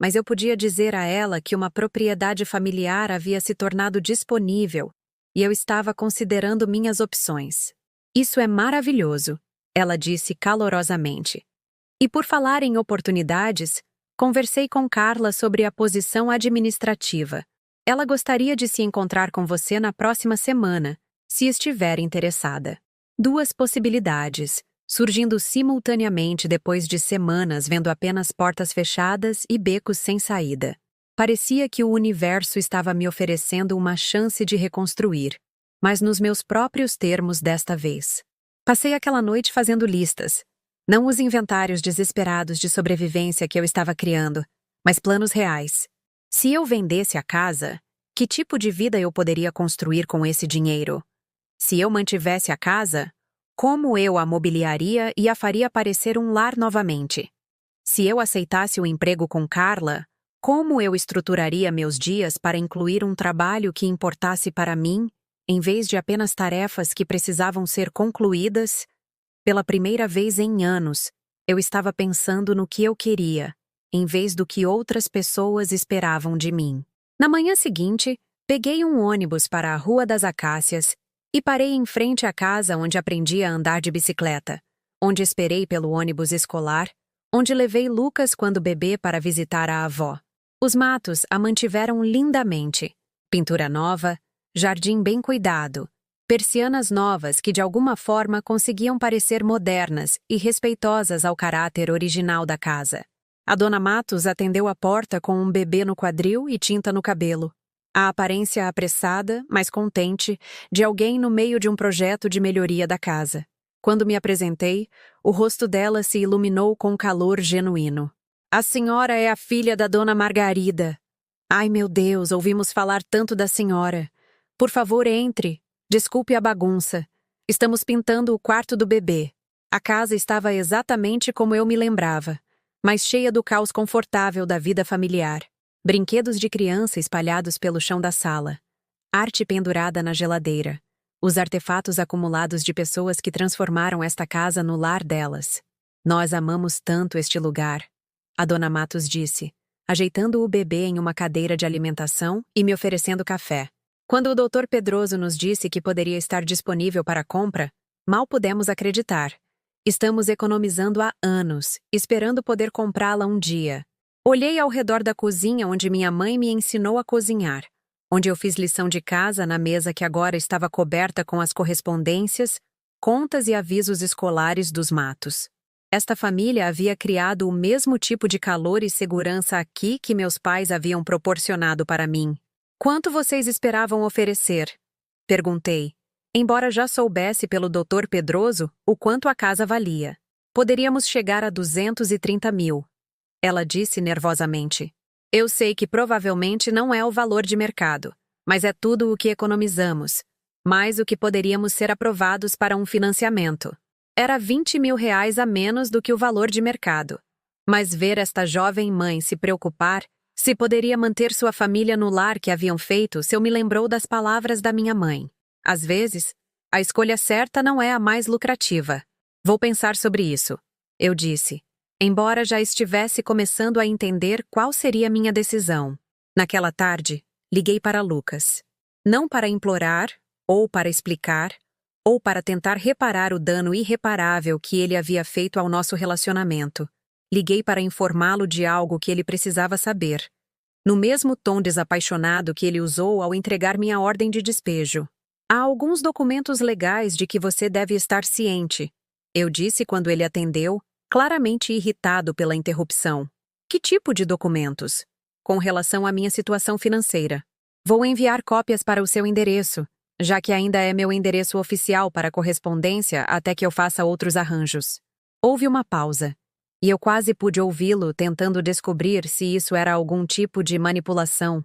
Mas eu podia dizer a ela que uma propriedade familiar havia se tornado disponível e eu estava considerando minhas opções. Isso é maravilhoso, ela disse calorosamente. E por falar em oportunidades, conversei com Carla sobre a posição administrativa. Ela gostaria de se encontrar com você na próxima semana, se estiver interessada. 2 possibilidades, surgindo simultaneamente depois de semanas vendo apenas portas fechadas e becos sem saída. Parecia que o universo estava me oferecendo uma chance de reconstruir, mas nos meus próprios termos desta vez. Passei aquela noite fazendo listas, não os inventários desesperados de sobrevivência que eu estava criando, mas planos reais. Se eu vendesse a casa, que tipo de vida eu poderia construir com esse dinheiro? Se eu mantivesse a casa, como eu a mobiliaria e a faria parecer um lar novamente? Se eu aceitasse o emprego com Carla, como eu estruturaria meus dias para incluir um trabalho que importasse para mim, em vez de apenas tarefas que precisavam ser concluídas? Pela primeira vez em anos, eu estava pensando no que eu queria, em vez do que outras pessoas esperavam de mim. Na manhã seguinte, peguei um ônibus para a Rua das Acácias e parei em frente à casa onde aprendi a andar de bicicleta, onde esperei pelo ônibus escolar, onde levei Lucas quando bebê para visitar a avó. Os matos a mantiveram lindamente. Pintura nova, jardim bem cuidado, persianas novas que de alguma forma conseguiam parecer modernas e respeitosas ao caráter original da casa. A dona Matos atendeu a porta com um bebê no quadril e tinta no cabelo. A aparência apressada, mas contente, de alguém no meio de um projeto de melhoria da casa. Quando me apresentei, o rosto dela se iluminou com calor genuíno. A senhora é a filha da dona Margarida. Ai, meu Deus, ouvimos falar tanto da senhora. Por favor, entre. Desculpe a bagunça. Estamos pintando o quarto do bebê. A casa estava exatamente como eu me lembrava, mas cheia do caos confortável da vida familiar. Brinquedos de criança espalhados pelo chão da sala. Arte pendurada na geladeira. Os artefatos acumulados de pessoas que transformaram esta casa no lar delas. Nós amamos tanto este lugar, a dona Matos disse, ajeitando o bebê em uma cadeira de alimentação e me oferecendo café. Quando o Dr. Pedroso nos disse que poderia estar disponível para compra, mal pudemos acreditar. Estamos economizando há anos, esperando poder comprá-la um dia. Olhei ao redor da cozinha onde minha mãe me ensinou a cozinhar, onde eu fiz lição de casa na mesa que agora estava coberta com as correspondências, contas e avisos escolares dos Matos. Esta família havia criado o mesmo tipo de calor e segurança aqui que meus pais haviam proporcionado para mim. Quanto vocês esperavam oferecer? Perguntei, embora já soubesse pelo Dr. Pedroso o quanto a casa valia. Poderíamos chegar a 230 mil. Ela disse nervosamente. Eu sei que provavelmente não é o valor de mercado, mas é tudo o que economizamos, mais o que poderíamos ser aprovados para um financiamento. Era 20 mil reais a menos do que o valor de mercado. Mas ver esta jovem mãe se preocupar se poderia manter sua família no lar que haviam feito, se eu me lembrou das palavras da minha mãe. Às vezes, a escolha certa não é a mais lucrativa. Vou pensar sobre isso, eu disse, embora já estivesse começando a entender qual seria minha decisão. Naquela tarde, liguei para Lucas. Não para implorar, ou para explicar, ou para tentar reparar o dano irreparável que ele havia feito ao nosso relacionamento. Liguei para informá-lo de algo que ele precisava saber, no mesmo tom desapaixonado que ele usou ao entregar minha ordem de despejo. Há alguns documentos legais de que você deve estar ciente, eu disse quando ele atendeu, claramente irritado pela interrupção. Que tipo de documentos? Com relação à minha situação financeira. Vou enviar cópias para o seu endereço, já que ainda é meu endereço oficial para correspondência até que eu faça outros arranjos. Houve uma pausa, e eu quase pude ouvi-lo tentando descobrir se isso era algum tipo de manipulação,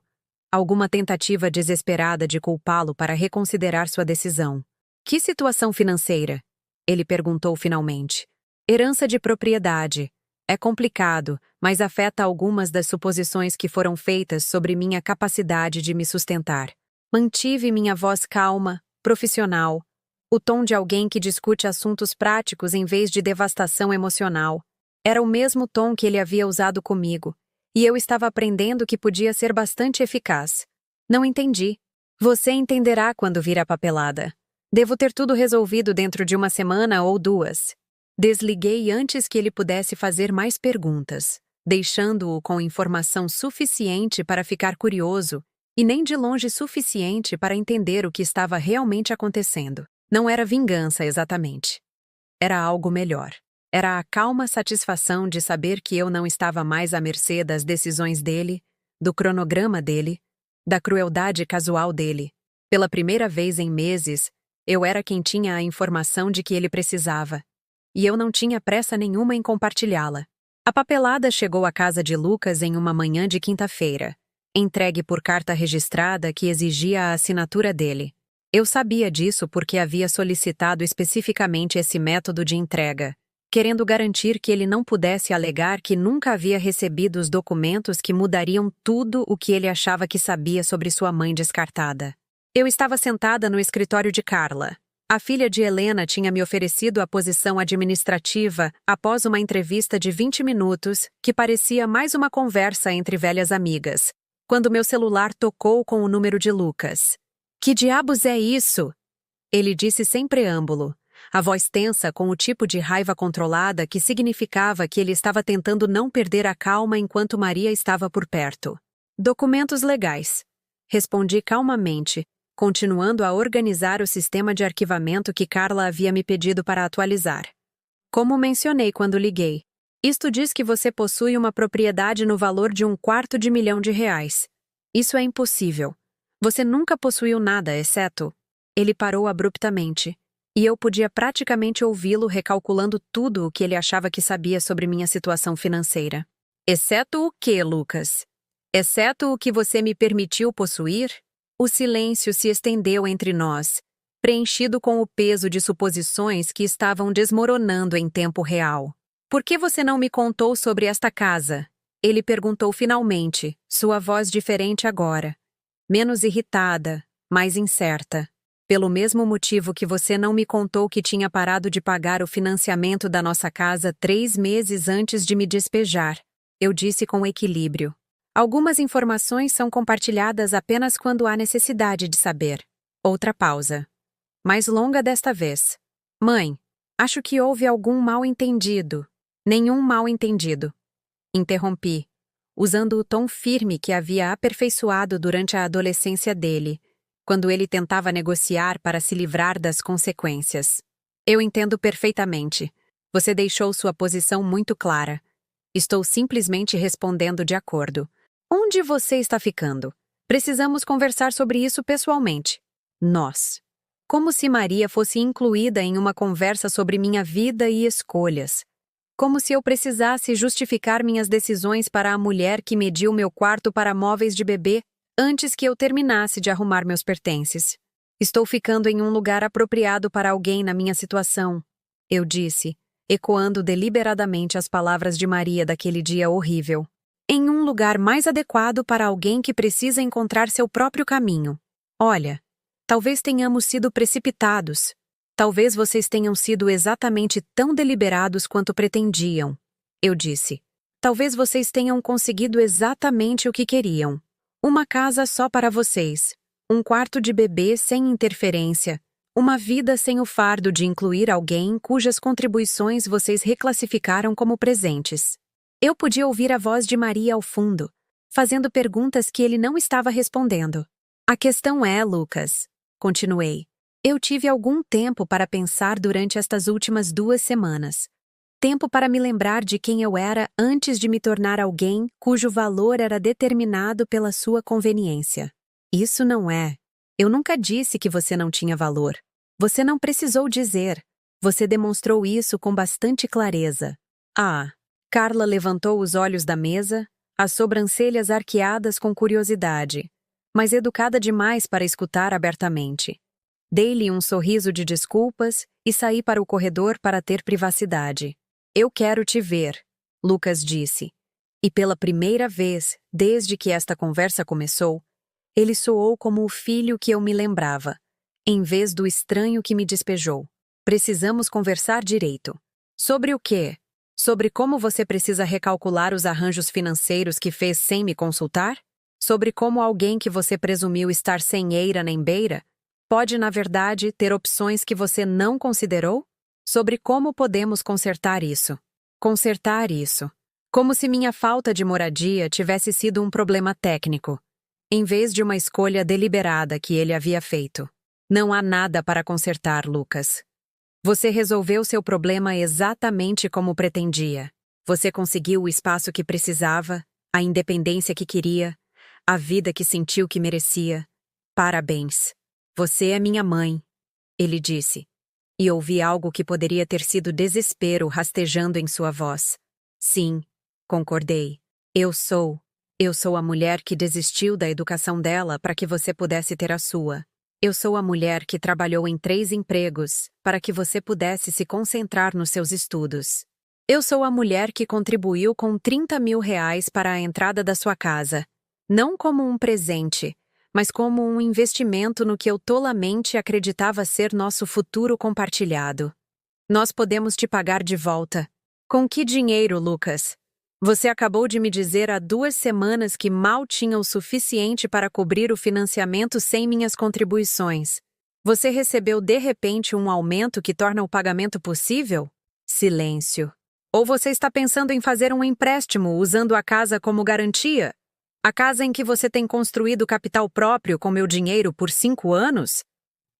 alguma tentativa desesperada de culpá-lo para reconsiderar sua decisão. Que situação financeira? Ele perguntou finalmente. Herança de propriedade. É complicado, mas afeta algumas das suposições que foram feitas sobre minha capacidade de me sustentar. Mantive minha voz calma, profissional, o tom de alguém que discute assuntos práticos em vez de devastação emocional. Era o mesmo tom que ele havia usado comigo, e eu estava aprendendo que podia ser bastante eficaz. Não entendi. Você entenderá quando vir a papelada. Devo ter tudo resolvido dentro de uma semana ou duas. Desliguei antes que ele pudesse fazer mais perguntas, deixando-o com informação suficiente para ficar curioso e nem de longe suficiente para entender o que estava realmente acontecendo. Não era vingança exatamente. Era algo melhor. Era a calma satisfação de saber que eu não estava mais à mercê das decisões dele, do cronograma dele, da crueldade casual dele. Pela primeira vez em meses, eu era quem tinha a informação de que ele precisava. E eu não tinha pressa nenhuma em compartilhá-la. A papelada chegou à casa de Lucas em uma manhã de quinta-feira, entregue por carta registrada que exigia a assinatura dele. Eu sabia disso porque havia solicitado especificamente esse método de entrega, querendo garantir que ele não pudesse alegar que nunca havia recebido os documentos que mudariam tudo o que ele achava que sabia sobre sua mãe descartada. Eu estava sentada no escritório de Carla. A filha de Helena tinha me oferecido a posição administrativa após uma entrevista de 20 minutos, que parecia mais uma conversa entre velhas amigas, quando meu celular tocou com o número de Lucas. Que diabos é isso? Ele disse sem preâmbulo, a voz tensa com o tipo de raiva controlada que significava que ele estava tentando não perder a calma enquanto Maria estava por perto. Documentos legais. Respondi calmamente, continuando a organizar o sistema de arquivamento que Carla havia me pedido para atualizar. Como mencionei quando liguei, isto diz que você possui uma propriedade no valor de R$ 250 mil. Isso é impossível. Você nunca possuiu nada, exceto... Ele parou abruptamente, e eu podia praticamente ouvi-lo recalculando tudo o que ele achava que sabia sobre minha situação financeira. Exceto o quê, Lucas? Exceto o que você me permitiu possuir? O silêncio se estendeu entre nós, preenchido com o peso de suposições que estavam desmoronando em tempo real. Por que você não me contou sobre esta casa? Ele perguntou finalmente, sua voz diferente agora. Menos irritada, mais incerta. Pelo mesmo motivo que você não me contou que tinha parado de pagar o financiamento da nossa casa 3 meses antes de me despejar, eu disse com equilíbrio. Algumas informações são compartilhadas apenas quando há necessidade de saber. Outra pausa. Mais longa desta vez. Mãe, acho que houve algum mal-entendido. Nenhum mal-entendido. Interrompi, usando o tom firme que havia aperfeiçoado durante a adolescência dele, quando ele tentava negociar para se livrar das consequências. Eu entendo perfeitamente. Você deixou sua posição muito clara. Estou simplesmente respondendo de acordo. Onde você está ficando? Precisamos conversar sobre isso pessoalmente. Nós. Como se Maria fosse incluída em uma conversa sobre minha vida e escolhas. Como se eu precisasse justificar minhas decisões para a mulher que mediu meu quarto para móveis de bebê antes que eu terminasse de arrumar meus pertences. Estou ficando em um lugar apropriado para alguém na minha situação, eu disse, ecoando deliberadamente as palavras de Maria daquele dia horrível. Em um lugar mais adequado para alguém que precisa encontrar seu próprio caminho. Olha, talvez tenhamos sido precipitados. Talvez vocês tenham sido exatamente tão deliberados quanto pretendiam, eu disse. Talvez vocês tenham conseguido exatamente o que queriam. Uma casa só para vocês, um quarto de bebê sem interferência, uma vida sem o fardo de incluir alguém cujas contribuições vocês reclassificaram como presentes. Eu podia ouvir a voz de Maria ao fundo, fazendo perguntas que ele não estava respondendo. A questão é, Lucas, continuei. Eu tive algum tempo para pensar durante estas últimas 2 semanas. Tempo para me lembrar de quem eu era antes de me tornar alguém cujo valor era determinado pela sua conveniência. Isso não é. Eu nunca disse que você não tinha valor. Você não precisou dizer. Você demonstrou isso com bastante clareza. Carla levantou os olhos da mesa, as sobrancelhas arqueadas com curiosidade, mas educada demais para escutar abertamente. Dei-lhe um sorriso de desculpas e saí para o corredor para ter privacidade. Eu quero te ver, Lucas disse. E pela primeira vez, desde que esta conversa começou, ele soou como o filho que eu me lembrava, em vez do estranho que me despejou. Precisamos conversar direito. Sobre o quê? Sobre como você precisa recalcular os arranjos financeiros que fez sem me consultar? Sobre como alguém que você presumiu estar sem eira nem beira pode, na verdade, ter opções que você não considerou? Sobre como podemos consertar isso. Consertar isso. Como se minha falta de moradia tivesse sido um problema técnico, em vez de uma escolha deliberada que ele havia feito. Não há nada para consertar, Lucas. Você resolveu seu problema exatamente como pretendia. Você conseguiu o espaço que precisava, a independência que queria, a vida que sentiu que merecia. Parabéns. Você é minha mãe, ele disse. E ouvi algo que poderia ter sido desespero rastejando em sua voz. Sim, concordei. Eu sou a mulher que desistiu da educação dela para que você pudesse ter a sua. Eu sou a mulher que trabalhou em 3 empregos para que você pudesse se concentrar nos seus estudos. Eu sou a mulher que contribuiu com 30 mil reais para a entrada da sua casa, não como um presente, mas como um investimento no que eu tolamente acreditava ser nosso futuro compartilhado. Nós podemos te pagar de volta. Com que dinheiro, Lucas? Você acabou de me dizer há 2 semanas que mal tinha o suficiente para cobrir o financiamento sem minhas contribuições. Você recebeu de repente um aumento que torna o pagamento possível? Silêncio. Ou você está pensando em fazer um empréstimo usando a casa como garantia? A casa em que você tem construído capital próprio com meu dinheiro por 5 anos?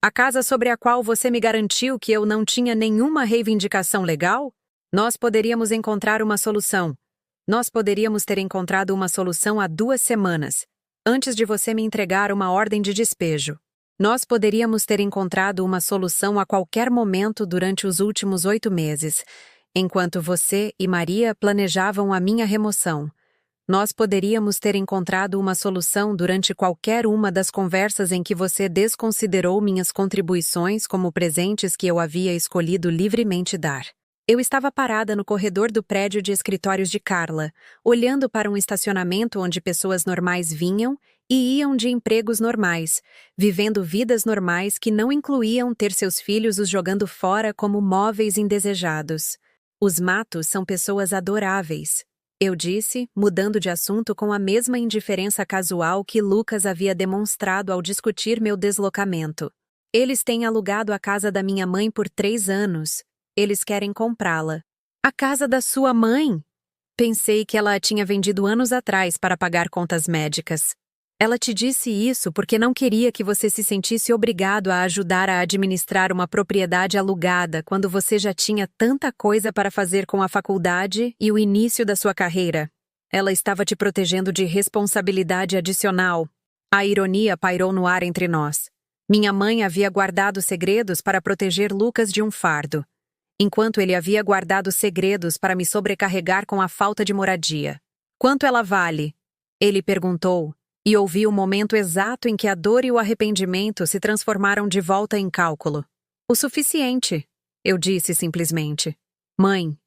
A casa sobre a qual você me garantiu que eu não tinha nenhuma reivindicação legal? Nós poderíamos encontrar uma solução. Nós poderíamos ter encontrado uma solução há 2 semanas, antes de você me entregar uma ordem de despejo. Nós poderíamos ter encontrado uma solução a qualquer momento durante os últimos 8 meses, enquanto você e Maria planejavam a minha remoção. Nós poderíamos ter encontrado uma solução durante qualquer uma das conversas em que você desconsiderou minhas contribuições como presentes que eu havia escolhido livremente dar. Eu estava parada no corredor do prédio de escritórios de Carla, olhando para um estacionamento onde pessoas normais vinham e iam de empregos normais, vivendo vidas normais que não incluíam ter seus filhos os jogando fora como móveis indesejados. Os Matos são pessoas adoráveis, eu disse, mudando de assunto com a mesma indiferença casual que Lucas havia demonstrado ao discutir meu deslocamento. Eles têm alugado a casa da minha mãe por 3 anos. Eles querem comprá-la. A casa da sua mãe? Pensei que ela a tinha vendido anos atrás para pagar contas médicas. Ela te disse isso porque não queria que você se sentisse obrigado a ajudar a administrar uma propriedade alugada quando você já tinha tanta coisa para fazer com a faculdade e o início da sua carreira. Ela estava te protegendo de responsabilidade adicional. A ironia pairou no ar entre nós. Minha mãe havia guardado segredos para proteger Lucas de um fardo, enquanto ele havia guardado segredos para me sobrecarregar com a falta de moradia. Quanto ela vale? Ele perguntou, e ouvi o momento exato em que a dor e o arrependimento se transformaram de volta em cálculo. O suficiente, eu disse simplesmente. Mãe,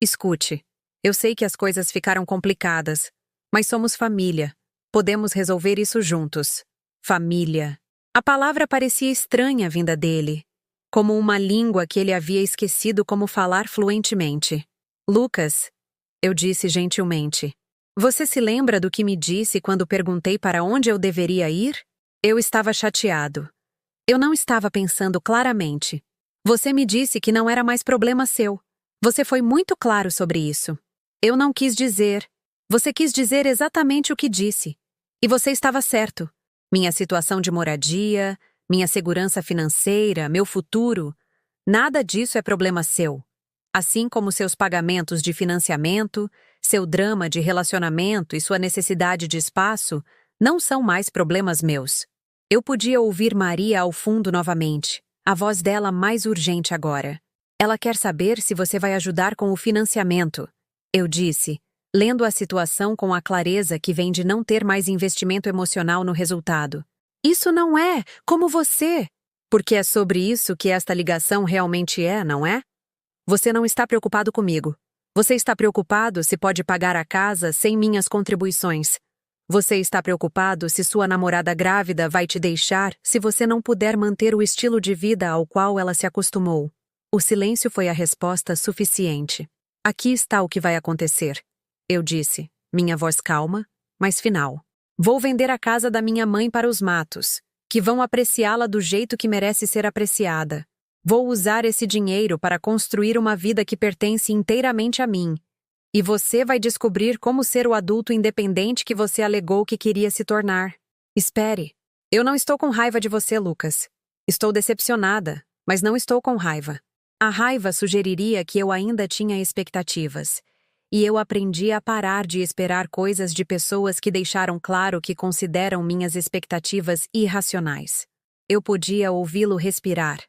escute. Eu sei que as coisas ficaram complicadas, mas somos família. Podemos resolver isso juntos. Família. A palavra parecia estranha vinda dele, como uma língua que ele havia esquecido como falar fluentemente. Lucas, eu disse gentilmente. Você se lembra do que me disse quando perguntei para onde eu deveria ir? Eu estava chateado. Eu não estava pensando claramente. Você me disse que não era mais problema seu. Você foi muito claro sobre isso. Eu não quis dizer. Você quis dizer exatamente o que disse. E você estava certo. Minha situação de moradia, minha segurança financeira, meu futuro, nada disso é problema seu. Assim como seus pagamentos de financiamento, seu drama de relacionamento e sua necessidade de espaço não são mais problemas meus. Eu podia ouvir Maria ao fundo novamente, a voz dela mais urgente agora. Ela quer saber se você vai ajudar com o financiamento, eu disse, lendo a situação com a clareza que vem de não ter mais investimento emocional no resultado. Isso não é como você, porque é sobre isso que esta ligação realmente é, não é? Você não está preocupado comigo. Você está preocupado se pode pagar a casa sem minhas contribuições. Você está preocupado se sua namorada grávida vai te deixar se você não puder manter o estilo de vida ao qual ela se acostumou. O silêncio foi a resposta suficiente. Aqui está o que vai acontecer, eu disse, minha voz calma, mas final. Vou vender a casa da minha mãe para os Matos, que vão apreciá-la do jeito que merece ser apreciada. Vou usar esse dinheiro para construir uma vida que pertence inteiramente a mim. E você vai descobrir como ser o adulto independente que você alegou que queria se tornar. Espere. Eu não estou com raiva de você, Lucas. Estou decepcionada, mas não estou com raiva. A raiva sugeriria que eu ainda tinha expectativas. E eu aprendi a parar de esperar coisas de pessoas que deixaram claro que consideram minhas expectativas irracionais. Eu podia ouvi-lo respirar,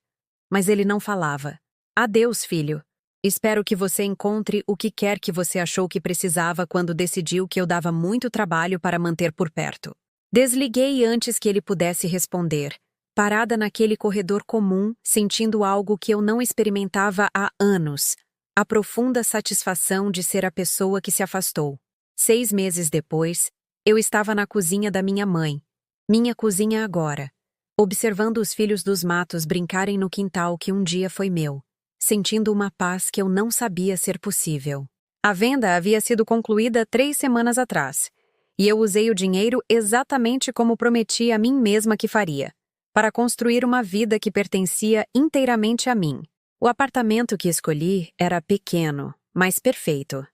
mas ele não falava. Adeus, filho. Espero que você encontre o que quer que você achou que precisava quando decidiu que eu dava muito trabalho para manter por perto. Desliguei antes que ele pudesse responder, parada naquele corredor comum, sentindo algo que eu não experimentava há anos, a profunda satisfação de ser a pessoa que se afastou. 6 meses depois, eu estava na cozinha da minha mãe, minha cozinha agora, observando os filhos dos matos brincarem no quintal que um dia foi meu, sentindo uma paz que eu não sabia ser possível. A venda havia sido concluída 3 semanas atrás, e eu usei o dinheiro exatamente como prometi a mim mesma que faria, para construir uma vida que pertencia inteiramente a mim. O apartamento que escolhi era pequeno, mas perfeito.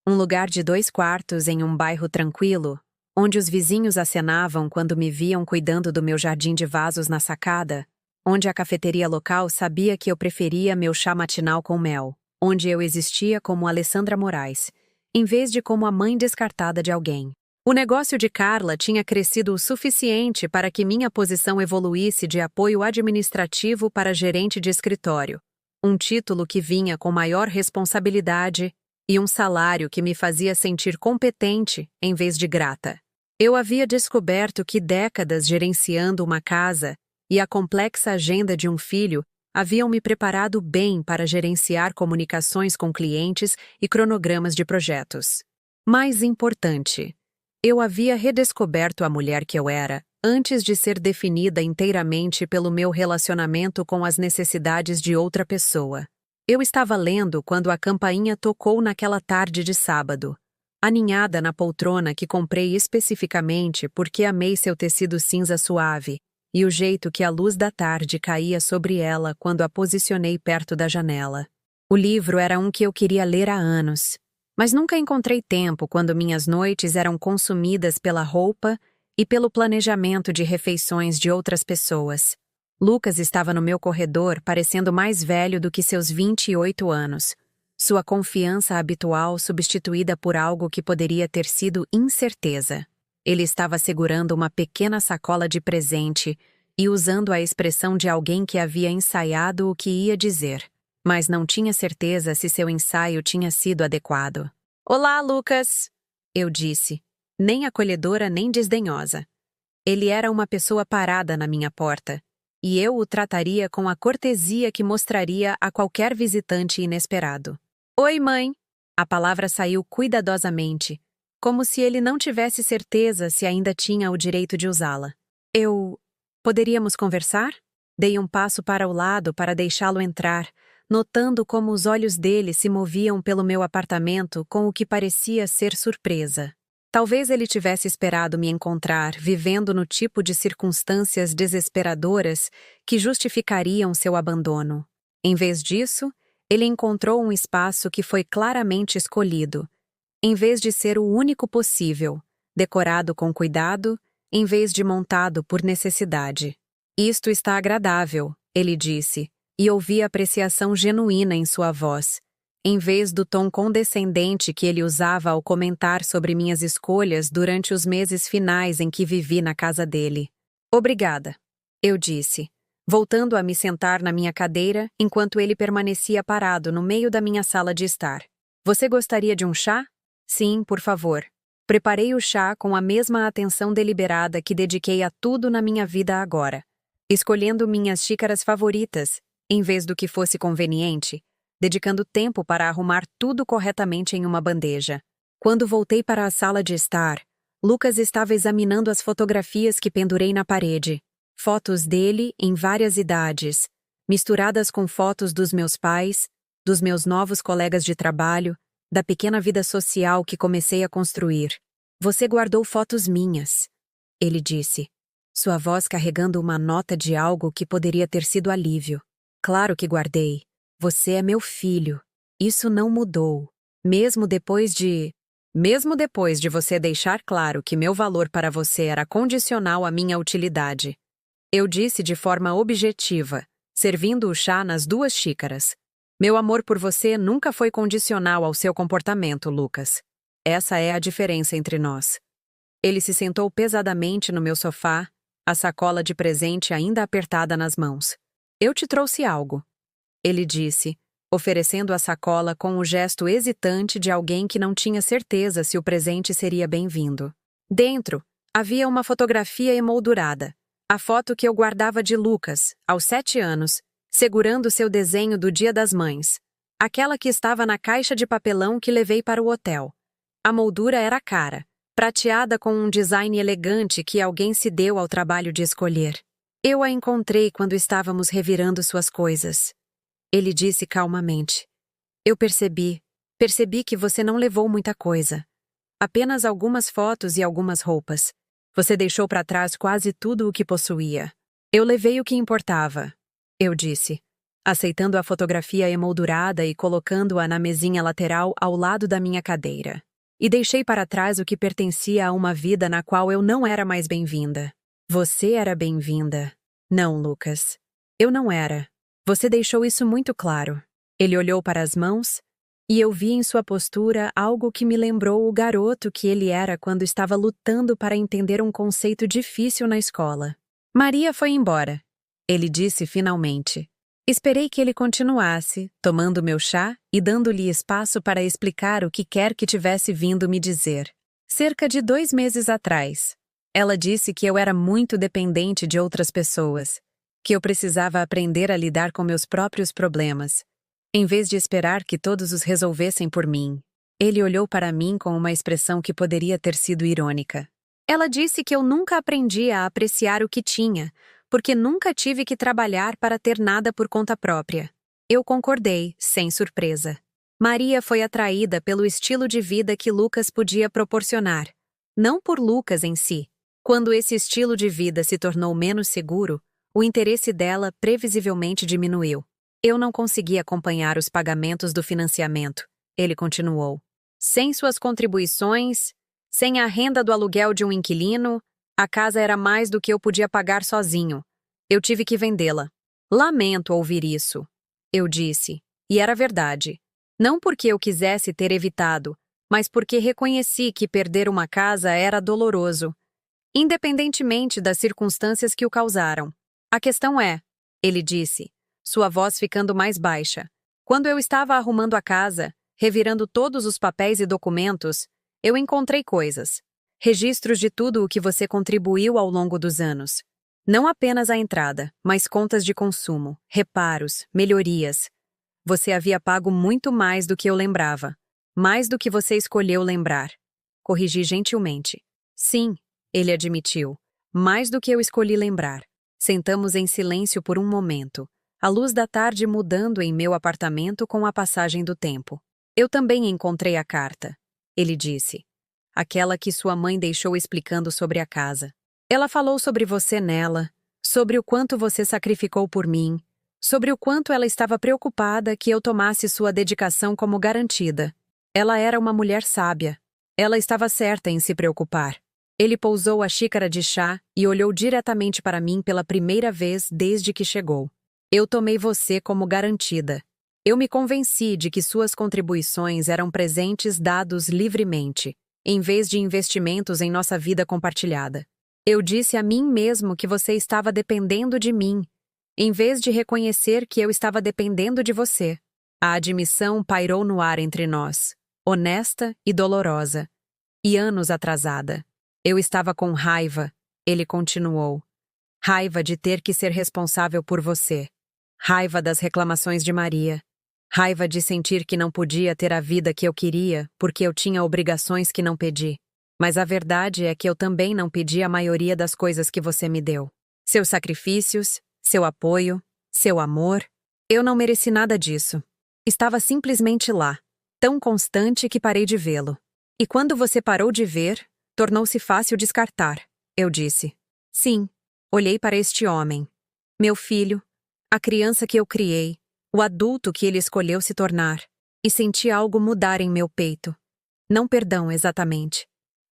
Um lugar de 2 quartos em um bairro tranquilo, onde os vizinhos acenavam quando me viam cuidando do meu jardim de vasos na sacada, onde a cafeteria local sabia que eu preferia meu chá matinal com mel, onde eu existia como Alessandra Moraes, em vez de como a mãe descartada de alguém. O negócio de Carla tinha crescido o suficiente para que minha posição evoluísse de apoio administrativo para gerente de escritório, um título que vinha com maior responsabilidade e um salário que me fazia sentir competente em vez de grata. Eu havia descoberto que décadas gerenciando uma casa e a complexa agenda de um filho haviam me preparado bem para gerenciar comunicações com clientes e cronogramas de projetos. Mais importante, eu havia redescoberto a mulher que eu era antes de ser definida inteiramente pelo meu relacionamento com as necessidades de outra pessoa. Eu estava lendo quando a campainha tocou naquela tarde de sábado, aninhada na poltrona que comprei especificamente porque amei seu tecido cinza suave e o jeito que a luz da tarde caía sobre ela quando a posicionei perto da janela. O livro era um que eu queria ler há anos, mas nunca encontrei tempo quando minhas noites eram consumidas pela roupa e pelo planejamento de refeições de outras pessoas. Lucas estava no meu corredor parecendo mais velho do que seus 28 anos, sua confiança habitual substituída por algo que poderia ter sido incerteza. Ele estava segurando uma pequena sacola de presente e usando a expressão de alguém que havia ensaiado o que ia dizer, mas não tinha certeza se seu ensaio tinha sido adequado. "Olá, Lucas!" eu disse, nem acolhedora nem desdenhosa. Ele era uma pessoa parada na minha porta, e eu o trataria com a cortesia que mostraria a qualquer visitante inesperado. "Oi, mãe!" A palavra saiu cuidadosamente, como se ele não tivesse certeza se ainda tinha o direito de usá-la. Poderíamos conversar? Dei um passo para o lado para deixá-lo entrar, notando como os olhos dele se moviam pelo meu apartamento com o que parecia ser surpresa. Talvez ele tivesse esperado me encontrar vivendo no tipo de circunstâncias desesperadoras que justificariam seu abandono. Em vez disso, ele encontrou um espaço que foi claramente escolhido, em vez de ser o único possível, decorado com cuidado, em vez de montado por necessidade. "Isto está agradável", ele disse, e ouvi apreciação genuína em sua voz, em vez do tom condescendente que ele usava ao comentar sobre minhas escolhas durante os meses finais em que vivi na casa dele. "Obrigada", eu disse, voltando a me sentar na minha cadeira enquanto ele permanecia parado no meio da minha sala de estar. "Você gostaria de um chá?" "Sim, por favor." Preparei o chá com a mesma atenção deliberada que dediquei a tudo na minha vida agora, escolhendo minhas xícaras favoritas, em vez do que fosse conveniente, dedicando tempo para arrumar tudo corretamente em uma bandeja. Quando voltei para a sala de estar, Lucas estava examinando as fotografias que pendurei na parede. Fotos dele em várias idades, misturadas com fotos dos meus pais, dos meus novos colegas de trabalho, da pequena vida social que comecei a construir. "Você guardou fotos minhas", ele disse, sua voz carregando uma nota de algo que poderia ter sido alívio. "Claro que guardei. Você é meu filho. Isso não mudou. Mesmo depois de você deixar claro que meu valor para você era condicional à minha utilidade." Eu disse de forma objetiva, servindo o chá nas 2 xícaras. "Meu amor por você nunca foi condicional ao seu comportamento, Lucas. Essa é a diferença entre nós." Ele se sentou pesadamente no meu sofá, a sacola de presente ainda apertada nas mãos. "Eu te trouxe algo", ele disse, oferecendo a sacola com o gesto hesitante de alguém que não tinha certeza se o presente seria bem-vindo. Dentro, havia uma fotografia emoldurada, A foto que eu guardava de Lucas, aos 7 anos, segurando seu desenho do Dia das Mães. Aquela que estava na caixa de papelão que levei para o hotel. A moldura era cara, prateada com um design elegante que alguém se deu ao trabalho de escolher. Eu a encontrei quando estávamos revirando suas coisas. Ele disse calmamente. Eu percebi que você não levou muita coisa. Apenas algumas fotos e algumas roupas. Você deixou para trás quase tudo o que possuía. Eu levei o que importava, eu disse, aceitando a fotografia emoldurada e colocando-a na mesinha lateral ao lado da minha cadeira. E deixei para trás o que pertencia a uma vida na qual eu não era mais bem-vinda. Você era bem-vinda. Não, Lucas. Eu não era. Você deixou isso muito claro. Ele olhou para as mãos, e eu vi em sua postura algo que me lembrou o garoto que ele era quando estava lutando para entender um conceito difícil na escola. Maria foi embora, ele disse finalmente. Esperei que ele continuasse, tomando meu chá e dando-lhe espaço para explicar o que quer que tivesse vindo me dizer. Cerca de 2 meses atrás, ela disse que eu era muito dependente de outras pessoas, que eu precisava aprender a lidar com meus próprios problemas, em vez de esperar que todos os resolvessem por mim. Ele olhou para mim com uma expressão que poderia ter sido irônica. Ela disse que eu nunca aprendi a apreciar o que tinha, porque nunca tive que trabalhar para ter nada por conta própria. Eu concordei, sem surpresa. Maria foi atraída pelo estilo de vida que Lucas podia proporcionar, não por Lucas em si. Quando esse estilo de vida se tornou menos seguro, o interesse dela previsivelmente diminuiu. Eu não consegui acompanhar os pagamentos do financiamento, ele continuou. Sem suas contribuições, sem a renda do aluguel de um inquilino, a casa era mais do que eu podia pagar sozinho. Eu tive que vendê-la. Lamento ouvir isso, eu disse, e era verdade. Não porque eu quisesse ter evitado, mas porque reconheci que perder uma casa era doloroso, independentemente das circunstâncias que o causaram. A questão é, ele disse, sua voz ficando mais baixa. Quando eu estava arrumando a casa, revirando todos os papéis e documentos, eu encontrei coisas. Registros de tudo o que você contribuiu ao longo dos anos. Não apenas a entrada, mas contas de consumo, reparos, melhorias. Você havia pago muito mais do que eu lembrava. Mais do que você escolheu lembrar. Corrigi gentilmente. Sim, ele admitiu. Mais do que eu escolhi lembrar. Sentamos em silêncio por um momento. A luz da tarde mudando em meu apartamento com a passagem do tempo. Eu também encontrei a carta, ele disse. Aquela que sua mãe deixou explicando sobre a casa. Ela falou sobre você nela, sobre o quanto você sacrificou por mim, sobre o quanto ela estava preocupada que eu tomasse sua dedicação como garantida. Ela era uma mulher sábia. Ela estava certa em se preocupar. Ele pousou a xícara de chá e olhou diretamente para mim pela primeira vez desde que chegou. Eu tomei você como garantida. Eu me convenci de que suas contribuições eram presentes dados livremente, em vez de investimentos em nossa vida compartilhada. Eu disse a mim mesmo que você estava dependendo de mim, em vez de reconhecer que eu estava dependendo de você. A admissão pairou no ar entre nós, honesta e dolorosa, e anos atrasada. Eu estava com raiva, ele continuou. Raiva de ter que ser responsável por você. Raiva das reclamações de Maria. Raiva de sentir que não podia ter a vida que eu queria porque eu tinha obrigações que não pedi. Mas a verdade é que eu também não pedi a maioria das coisas que você me deu. Seus sacrifícios, seu apoio, seu amor. Eu não mereci nada disso. Estava simplesmente lá, tão constante que parei de vê-lo. E quando você parou de ver, tornou-se fácil descartar, eu disse. Sim, olhei para este homem. Meu filho, a criança que eu criei, o adulto que ele escolheu se tornar, e senti algo mudar em meu peito. Não perdão exatamente,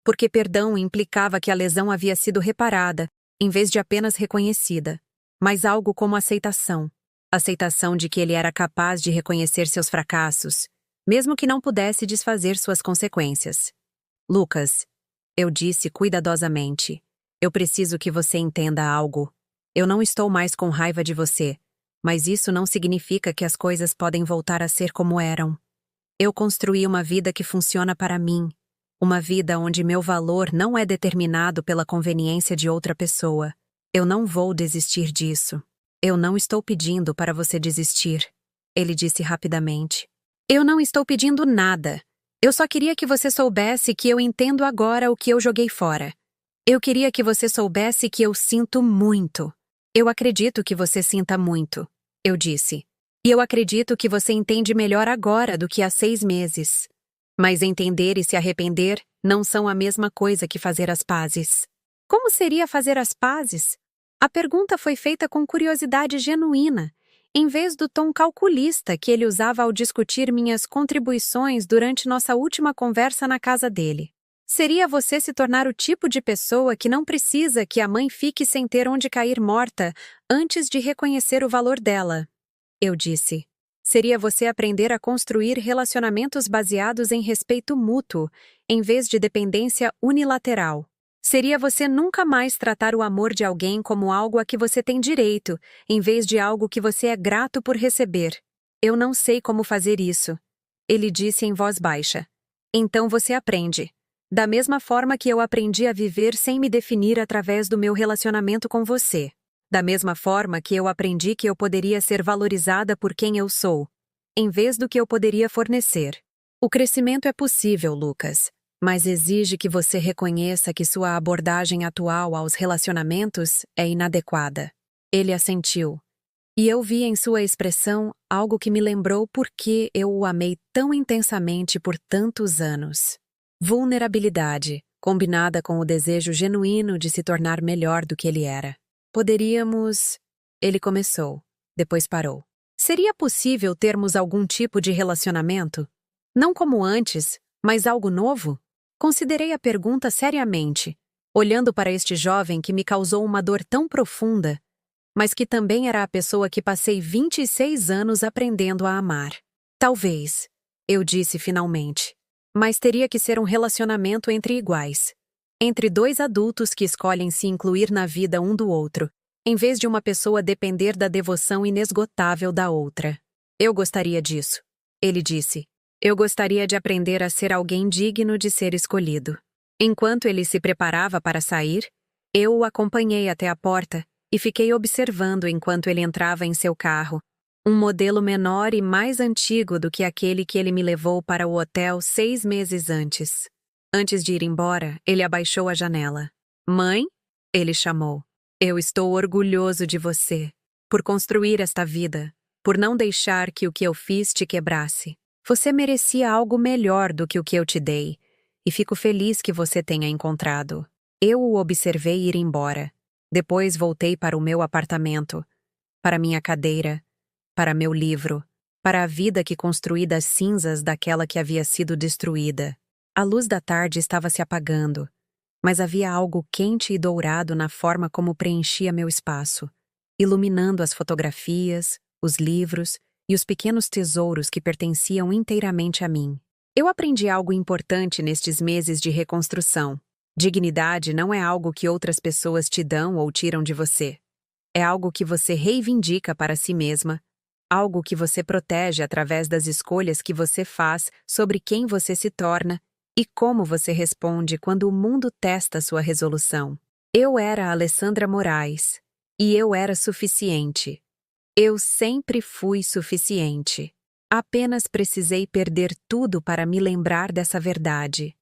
porque perdão implicava que a lesão havia sido reparada, em vez de apenas reconhecida, mas algo como aceitação. Aceitação de que ele era capaz de reconhecer seus fracassos, mesmo que não pudesse desfazer suas consequências. Lucas, eu disse cuidadosamente, eu preciso que você entenda algo. Eu não estou mais com raiva de você, mas isso não significa que as coisas podem voltar a ser como eram. Eu construí uma vida que funciona para mim, uma vida onde meu valor não é determinado pela conveniência de outra pessoa. Eu não vou desistir disso. Eu não estou pedindo para você desistir, ele disse rapidamente. Eu não estou pedindo nada. Eu só queria que você soubesse que eu entendo agora o que eu joguei fora. Eu queria que você soubesse que eu sinto muito. Eu acredito que você sinta muito, eu disse. E eu acredito que você entende melhor agora do que há 6 meses. Mas entender e se arrepender não são a mesma coisa que fazer as pazes. Como seria fazer as pazes? A pergunta foi feita com curiosidade genuína, em vez do tom calculista que ele usava ao discutir minhas contribuições durante nossa última conversa na casa dele. Seria você se tornar o tipo de pessoa que não precisa que a mãe fique sem ter onde cair morta antes de reconhecer o valor dela, eu disse. Seria você aprender a construir relacionamentos baseados em respeito mútuo, em vez de dependência unilateral. Seria você nunca mais tratar o amor de alguém como algo a que você tem direito, em vez de algo que você é grato por receber. Eu não sei como fazer isso, ele disse em voz baixa. Então você aprende. Da mesma forma que eu aprendi a viver sem me definir através do meu relacionamento com você. Da mesma forma que eu aprendi que eu poderia ser valorizada por quem eu sou, em vez do que eu poderia fornecer. O crescimento é possível, Lucas, mas exige que você reconheça que sua abordagem atual aos relacionamentos é inadequada. Ele assentiu. E eu vi em sua expressão algo que me lembrou por que eu o amei tão intensamente por tantos anos. Vulnerabilidade, combinada com o desejo genuíno de se tornar melhor do que ele era. Poderíamos... Ele começou, depois parou. Seria possível termos algum tipo de relacionamento? Não como antes, mas algo novo? Considerei a pergunta seriamente, olhando para este jovem que me causou uma dor tão profunda, mas que também era a pessoa que passei 26 anos aprendendo a amar. Talvez, eu disse finalmente. Mas teria que ser um relacionamento entre iguais. Entre dois adultos que escolhem se incluir na vida um do outro, em vez de uma pessoa depender da devoção inesgotável da outra. Eu gostaria disso, ele disse. Eu gostaria de aprender a ser alguém digno de ser escolhido. Enquanto ele se preparava para sair, eu o acompanhei até a porta e fiquei observando enquanto ele entrava em seu carro, um modelo menor e mais antigo do que aquele que ele me levou para o hotel 6 meses antes. Antes de ir embora, ele abaixou a janela. Mãe? Ele chamou. Eu estou orgulhoso de você, por construir esta vida, por não deixar que o que eu fiz te quebrasse. Você merecia algo melhor do que o que eu te dei, e fico feliz que você tenha encontrado. Eu o observei ir embora. Depois voltei para o meu apartamento, para minha cadeira, para meu livro, para a vida que construí das cinzas daquela que havia sido destruída. A luz da tarde estava se apagando, mas havia algo quente e dourado na forma como preenchia meu espaço, iluminando as fotografias, os livros e os pequenos tesouros que pertenciam inteiramente a mim. Eu aprendi algo importante nestes meses de reconstrução. Dignidade não é algo que outras pessoas te dão ou tiram de você. É algo que você reivindica para si mesma, algo que você protege através das escolhas que você faz sobre quem você se torna e como você responde quando o mundo testa sua resolução. Eu era a Alessandra Moraes, e eu era suficiente. Eu sempre fui suficiente. Apenas precisei perder tudo para me lembrar dessa verdade.